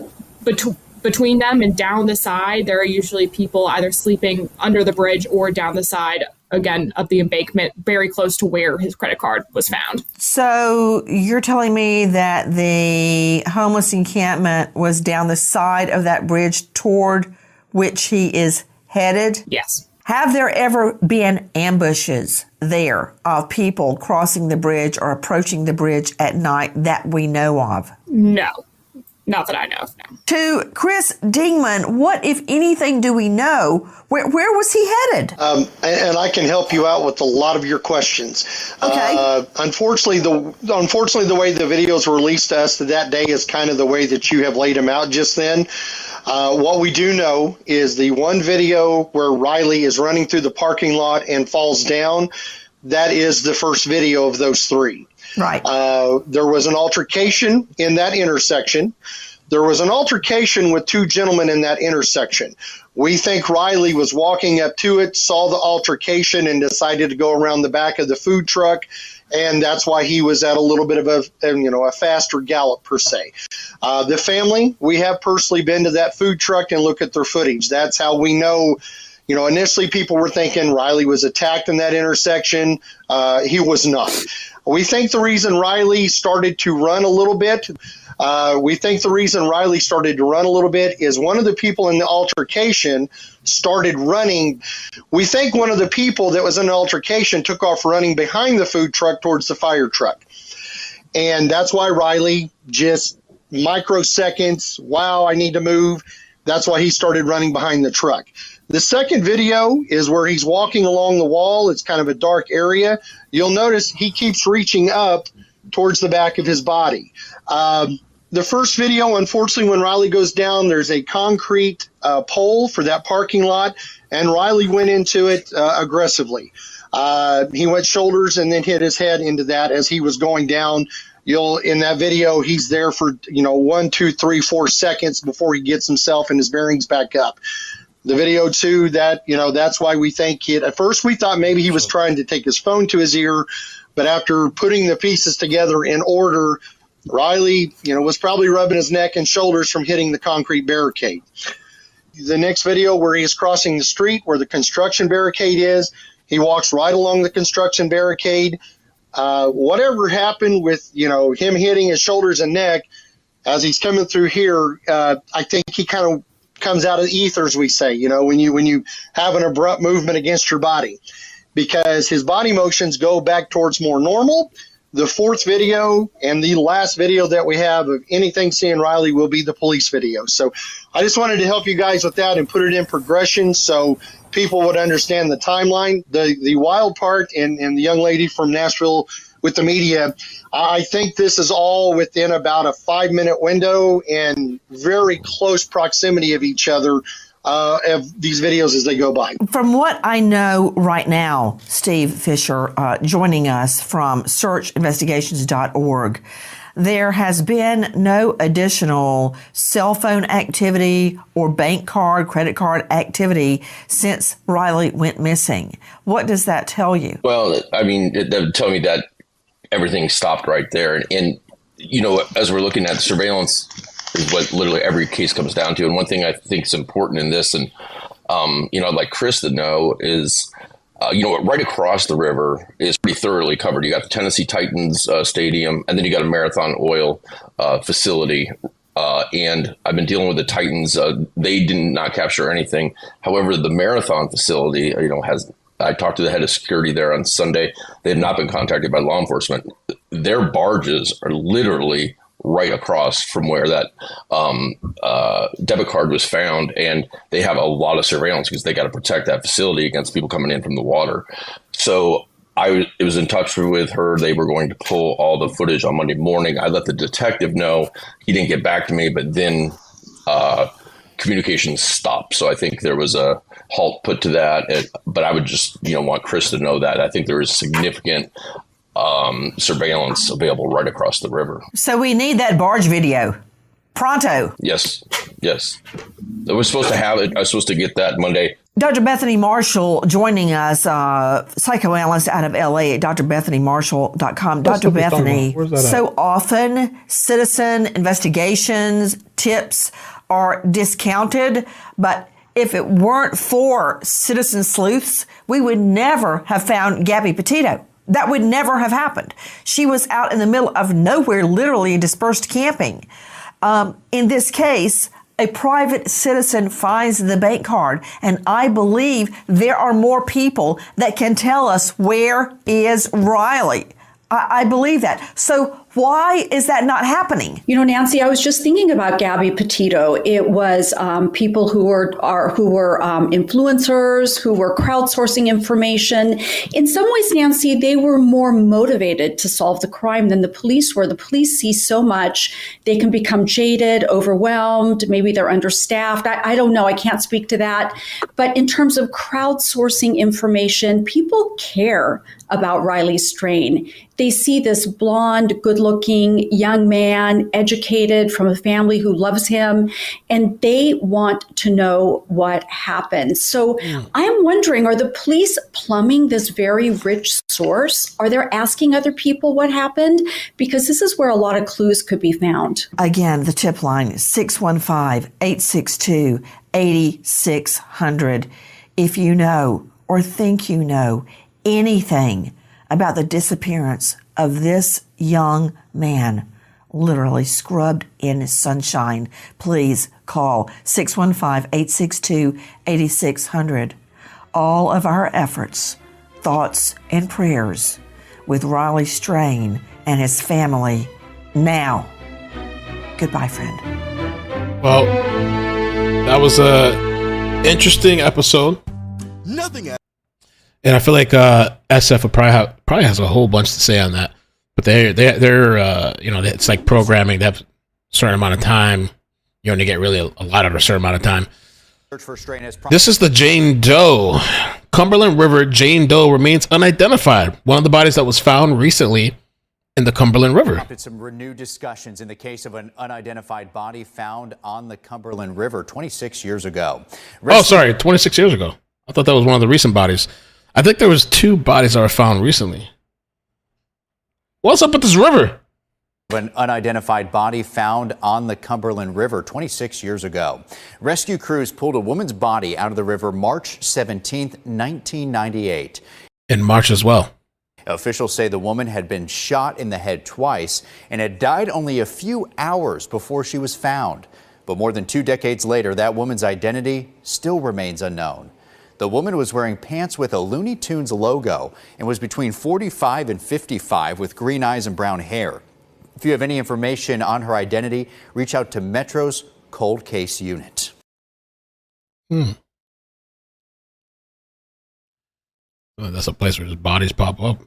between them and down the side, there are usually people either sleeping under the bridge or down the side, again, of the embankment, very close to where his credit card was found. So you're telling me that the homeless encampment was down the side of that bridge toward which he is headed? Yes. Have there ever been ambushes there of people crossing the bridge or approaching the bridge at night that we know of? No. Not that I know of, no. To Chris Dingman, what, if anything, do we know? Where was he headed? And I can help you out with a lot of your questions. Okay. Unfortunately, the way the videos were released to us that day is kind of the way that you have laid them out just then. What we do know is the one video where Riley is running through the parking lot and falls down, that is the first video of those three. Right. There was an altercation in that intersection. There was an altercation with two gentlemen in that intersection. We think Riley was walking up to it, saw the altercation, and decided to go around the back of the food truck, and that's why he was at a little bit of a faster gallop per se. The family, we have personally been to that food truck and look at their footage. That's how we know. Initially people were thinking Riley was attacked in that intersection. He was not. We think the reason Riley started to run a little bit is one of the people in the altercation started running. We think one of the people that was in the altercation took off running behind the food truck towards the fire truck. And that's why Riley just microseconds, wow, I need to move. That's why he started running behind the truck. The second video is where he's walking along the wall. It's kind of a dark area. You'll notice he keeps reaching up towards the back of his body. The first video, unfortunately, when Riley goes down, there's a concrete pole for that parking lot, and Riley went into it aggressively. He went shoulders and then hit his head into that as he was going down. In that video, he's there for 1, 2, 3, 4 seconds before he gets himself and his bearings back up. The video too, that's why we think at first we thought maybe he was trying to take his phone to his ear, but after putting the pieces together in order, Riley, was probably rubbing his neck and shoulders from hitting the concrete barricade. The next video where he is crossing the street where the construction barricade is, he walks right along the construction barricade. Whatever happened with, him hitting his shoulders and neck as he's coming through here, I think he kind of comes out of the ethers, we say, when you have an abrupt movement against your body, because his body motions go back towards more normal. The fourth video and the last video that we have of anything seeing Riley will be the police video. So I just wanted to help you guys with that and put it in progression so people would understand the timeline. The wild part and the young lady from Nashville with the media, I think this is all within about a 5-minute window and very close proximity of each other of these videos as they go by. From what I know right now, Steve Fisher, joining us from searchinvestigations.org, there has been no additional cell phone activity or bank card, credit card activity since Riley went missing. What does that tell you? Well, I mean, that would tell me that everything stopped right there. And as we're looking at surveillance is what literally every case comes down to. And one thing I think is important in this, and, I'd like Chris to know is, right across the river is pretty thoroughly covered. You got the Tennessee Titans stadium, and then you got a Marathon Oil facility. And I've been dealing with the Titans. They did not capture anything. However, the Marathon facility, I talked to the head of security there on Sunday. They have not been contacted by law enforcement. Their barges are literally right across from where that debit card was found, and they have a lot of surveillance because they got to protect that facility against people coming in from the water. So I was in touch with her. They were going to pull all the footage on Monday morning. I let the detective know. He didn't get back to me, but then communications stopped. So I think there was a halt put to that. But I would just want Chris to know that I think there is significant surveillance available right across the river. So we need that barge video. Pronto. Yes. I was supposed to have it. I was supposed to get that Monday. Dr. Bethany Marshall joining us, psychoanalyst out of LA at drbethanymarshall.com. Dr. Bethany, so often citizen investigations, tips are discounted, but if it weren't for citizen sleuths, we would never have found Gabby Petito. That would never have happened. She was out in the middle of nowhere, literally dispersed camping. In this case, a private citizen finds the bank card, and I believe there are more people that can tell us where is Riley. I believe that. So why is that not happening? Nancy, I was just thinking about Gabby Petito. It was people who were influencers, who were crowdsourcing information. In some ways, Nancy, they were more motivated to solve the crime than the police were. The police see so much. They can become jaded, overwhelmed. Maybe they're understaffed. I don't know. I can't speak to that. But in terms of crowdsourcing information, people care about Riley Strain. They see this blonde, good-looking looking young man, educated, from a family who loves him, and they want to know what happened. So I'm wondering, are the police plumbing this very rich source? Are they asking other people what happened? Because this is where a lot of clues could be found. Again, the tip line is 615-862-8600. If you know or think you know anything about the disappearance of this young man, literally scrubbed in sunshine, please call 615-862-8600. All of our efforts, thoughts, and prayers with Riley Strain and his family now. Goodbye, friend. Well, that was a interesting episode. Nothing. And I feel like SF will probably has a whole bunch to say on that. But they're it's like programming. They have a certain amount of time. You only get really a lot of a certain amount of time. This is the Jane Doe. Cumberland River Jane Doe remains unidentified. One of the bodies that was found recently in the Cumberland River. Some renewed discussions in the case of an unidentified body found on the Cumberland River 26 years ago. 26 years ago. I thought that was one of the recent bodies. I think there was 2 bodies that were found recently. What's up with this river? An unidentified body found on the Cumberland River 26 years ago. Rescue crews pulled a woman's body out of the river March 17th, 1998. In March as well. Officials say the woman had been shot in the head twice and had died only a few hours before she was found. But more than 2 decades later, that woman's identity still remains unknown. The woman was wearing pants with a Looney Tunes logo and was between 45 and 55 with green eyes and brown hair. If you have any information on her identity, reach out to Metro's Cold Case Unit. Well, that's a place where just bodies pop up.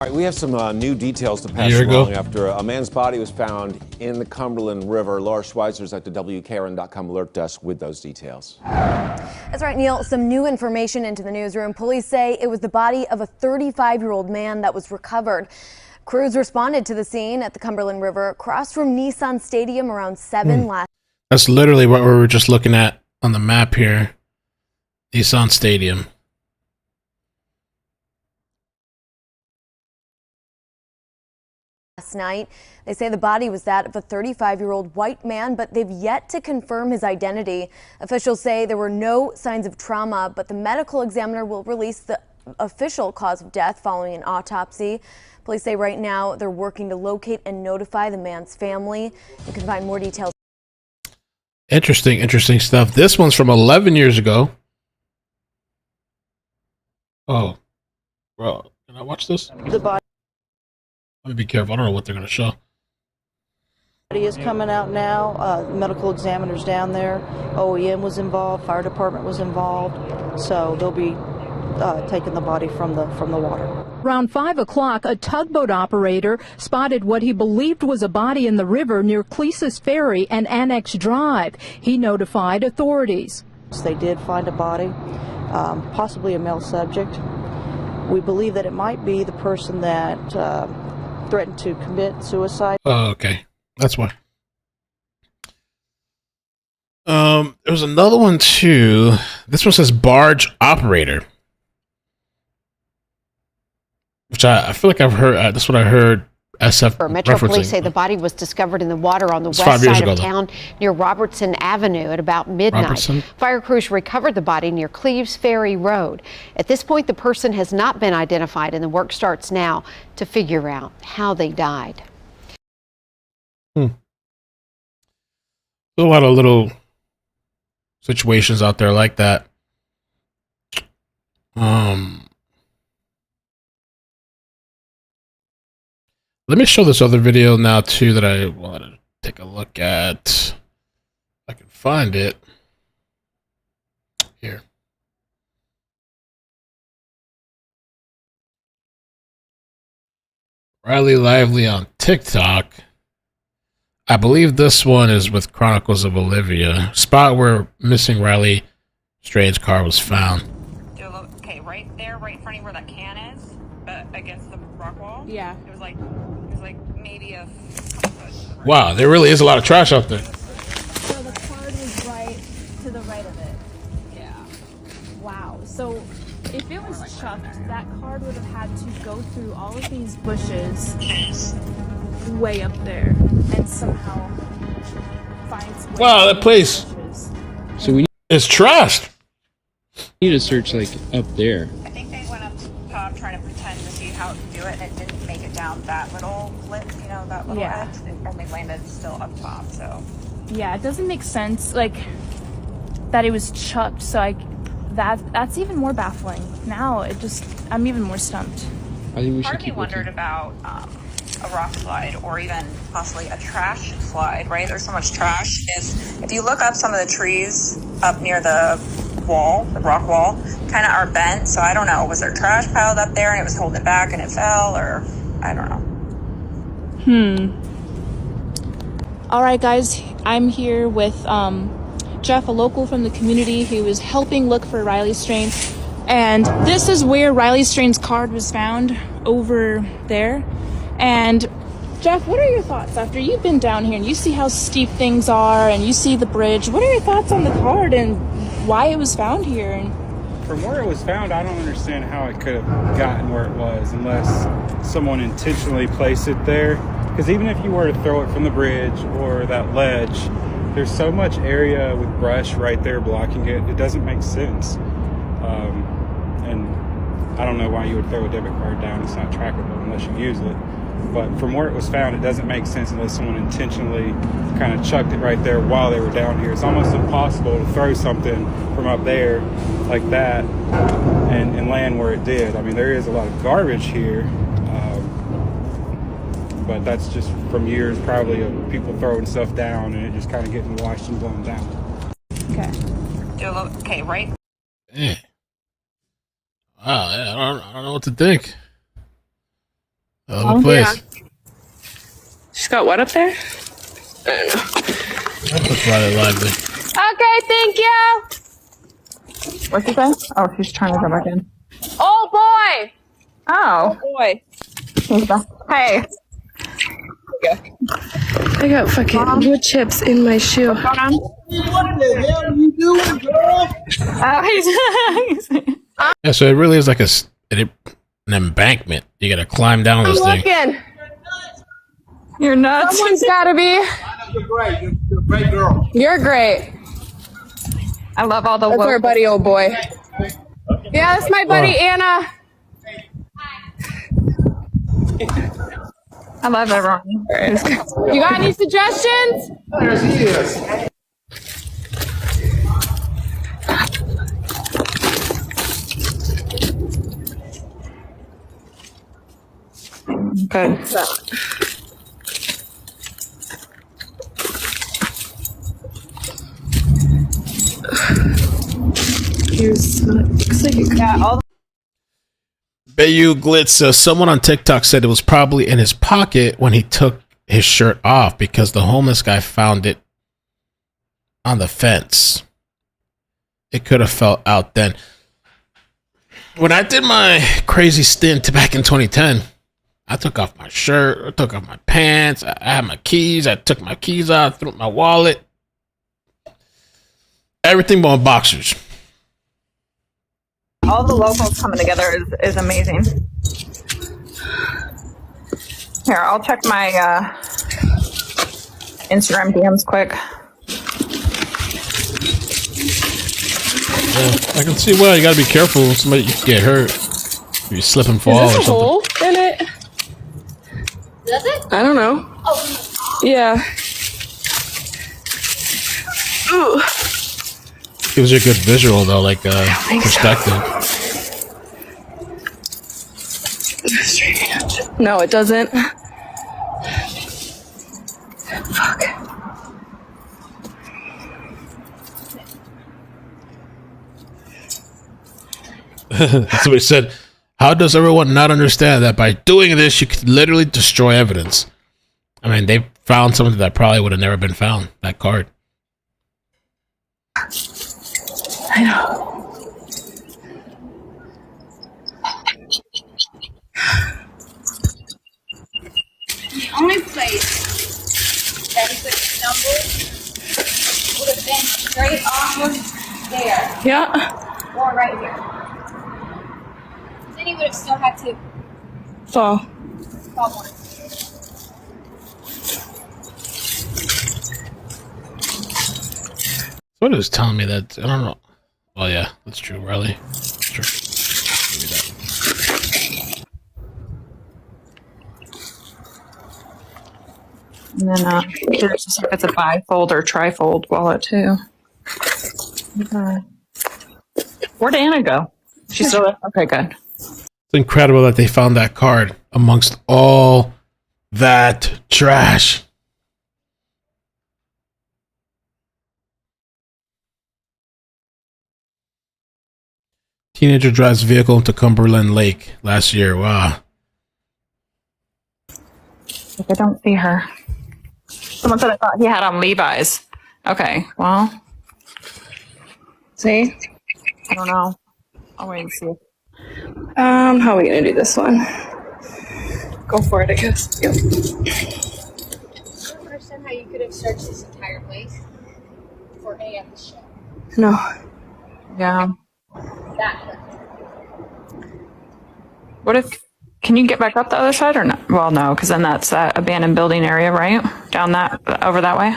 All right, we have some new details to pass along after a man's body was found in the Cumberland River. Laura Schweizer's at the WKRN.com alert desk with those details. That's right, Neil. Some new information into the newsroom. Police say it was the body of a 35-year-old man that was recovered. Crews responded to the scene at the Cumberland River across from Nissan Stadium around 7 last. That's literally what we were just looking at on the map here. Nissan Stadium. Last night. They say the body was that of a 35-year-old white man, but they've yet to confirm his identity. Officials say there were no signs of trauma, but the medical examiner will release the official cause of death following an autopsy. Police say right now they're working to locate and notify the man's family. You can find more details. Interesting stuff. This one's from 11 years ago. Oh, bro, can I watch this? The body Let me be careful. I don't know what they're going to show. is coming out now. Medical examiner's down there. OEM was involved. Fire department was involved. So they'll be taking the body from the water. Around 5 o'clock, a tugboat operator spotted what he believed was a body in the river near Cleesis Ferry and Annex Drive. He notified authorities. They did find a body, possibly a male subject. We believe that it might be the person that threatened to commit suicide. Oh, okay. That's why. There was another one too. This one says barge operator. Which I feel like I've heard. That's what I heard SF Metro referencing. Police say the body was discovered in the water on the It's west 5 years side ago, of though. town near Robertson Avenue at about midnight. Robertson? Fire crews recovered the body near Cleves Ferry Road. At this point, the person has not been identified, and the work starts now to figure out how they died. A lot of little situations out there like that. Let me show this other video now too that I want to take a look at. If I can find it here. Riley Lively on TikTok. I believe this one is with Chronicles of Olivia. Spot where missing Riley Strain's car was found. Okay, right there, right in front of where that can is, but against the rock wall. Yeah. It was like maybe a. Wow, there really is a lot of trash out there. So the card was right to the right of it. Yeah. Wow. So if it was chucked, that card would have had to go through all of these bushes way up there and somehow find its way. Wow, that place. So we It's trashed. need to search like up there. I think they went up top trying to pretend to see how to do it, and it didn't make it down that little lip, that little Yeah. edge. It only landed still up top. So. Yeah, it doesn't make sense, like, that it was chucked, so that's even more baffling. Now, I'm even more stumped. I think we Part should of me keep wondered looking. about a rock slide or even possibly a trash slide, right? There's so much trash. If you look up some of the trees up near the wall, the rock wall, kind of are bent. So I don't know, was there trash piled up there and it was holding it back and it fell, or I don't know. All right, guys, I'm here with Jeff, a local from the community who is helping look for Riley Strain. And this is where Riley Strain's card was found, over there. And Jeff, what are your thoughts after you've been down here and you see how steep things are and you see the bridge? What are your thoughts on the card and why it was found here? And from where it was found, I don't understand how it could have gotten where it was unless someone intentionally placed it there. Because even if you were to throw it from the bridge or that ledge, there's so much area with brush right there blocking it. It doesn't make sense. And I don't know why you would throw a debit card down. It's not trackable unless you use it. But from where it was found, it doesn't make sense unless someone intentionally kind of chucked it right there while they were down here. It's almost impossible to throw something from up there like that and land where it did. I mean, there is a lot of garbage here, but that's just from years probably of people throwing stuff down and it just kind of getting washed and blown down. Okay. Okay, right? Yeah. Wow, yeah, I don't know what to think. Place. Yeah. She's got what up there? That looks rather lively. Okay, thank you. What's he say? Oh, she's trying to come back in. Oh boy! Oh boy! Hey. I got fucking wood chips in my shoe. What's going on? What the hell are you doing, girl? Yeah, so it really is like an embankment. You gotta climb down this thing. You're nuts. Someone's gotta be. You're great. You're a great girl. You're great. I love all the That's our buddy, old boy. Yeah, that's my buddy, Anna. I love everyone. You got any suggestions? There he is. Good. Here's looks like it. Yeah, all Bayou Glitz, someone on TikTok said it was probably in his pocket when he took his shirt off because the homeless guy found it on the fence. It could have fell out then. When I did my crazy stint back in 2010, I took off my shirt, I took off my pants, I had my keys, I took my keys out, threw my wallet. Everything but boxers. all the locals coming together is amazing. Here, I'll check my Instagram DMs quick. Yeah, I can see why you gotta be careful. Somebody you can get hurt. If you slip and fall Is or this a something. hole in it? Does it? I don't know. Oh. Yeah. Ooh. Gives you a good visual though, like perspective. No, it doesn't. Fuck. Somebody said, how does everyone not understand that by doing this you could literally destroy evidence? I mean, they found something that probably would have never been found, that card. I know. place that he could stumble would have been straight off of there. Yeah. Or right here. Then he would have still had to Fall. fall more. What is telling me that? I don't know. Well, yeah, that's true, Riley. That's true. Maybe that. And then there's just if it's a bifold or trifold wallet too. Okay. Where'd Anna go? She's still there? Okay, good. It's incredible that they found that card amongst all that trash. Teenager drives vehicle into Cumberland Lake last year. Wow. I don't see her. Someone said I thought he had on Levi's. Okay, well. See? I don't know. I'll wait and see. How are we gonna do this one? Go for it, I guess. Yep. I don't understand how you could have searched this entire place for A at the show. No. Yeah. That hurt. What if, can you get back up the other side or not? Well, no, because then that's that abandoned building area, right? Down that, over that way?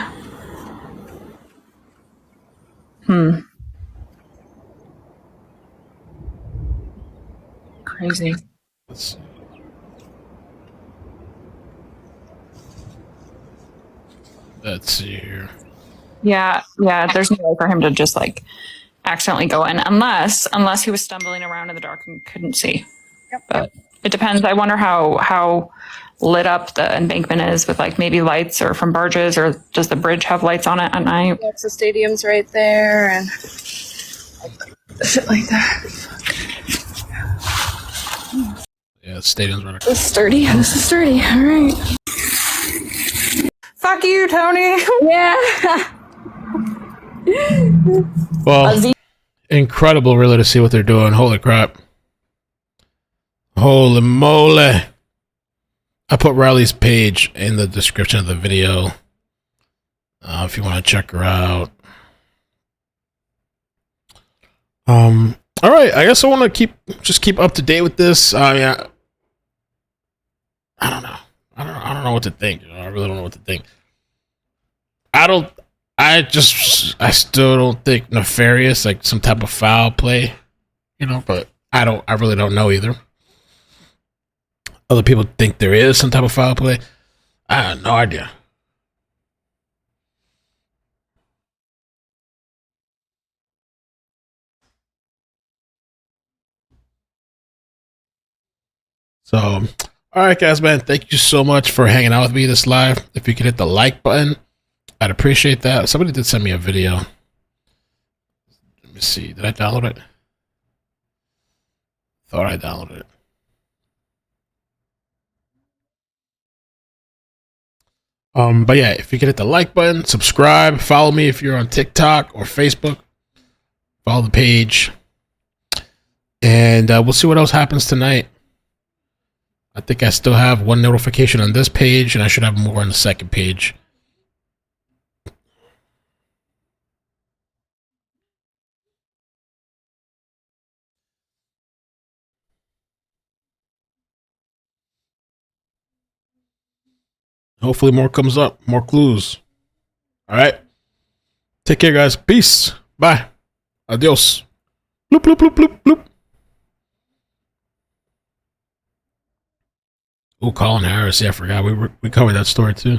Crazy. Let's see here. Yeah, there's no way for him to just like accidentally go in unless he was stumbling around in the dark and couldn't see. But it depends. I wonder how lit up the embankment is with like maybe lights or from barges, or does the bridge have lights on it at night? Yes, the stadium's right there and shit like that. Yeah, the stadium's right across. This is sturdy. This is sturdy. All right. Fuck you, Tony. Yeah. Well, incredible, really, to see what they're doing. Holy crap. Holy moly. I put Riley's page in the description of the video if you want to check her out. All right, I guess I want to keep up to date with this. Yeah, I don't know. I don't know what to think. I really don't know what to think. I still don't think nefarious, like some type of foul play, but I really don't know either. Other people think there is some type of foul play. I have no idea. So, all right, guys, man, thank you so much for hanging out with me this live. If you could hit the like button, I'd appreciate that. Somebody did send me a video. Let me see. Did I download it? Thought I downloaded it. But yeah, if you could hit the like button, subscribe, follow me if you're on TikTok or Facebook. Follow the page. And we'll see what else happens tonight. I think I still have one notification on this page, and I should have more on the second page. Hopefully more comes up, more clues. All right. Take care, guys. Peace. Bye. Adios. Bloop, bloop, bloop, bloop, bloop. Oh, Colin Harris. Yeah, I forgot. We covered that story too.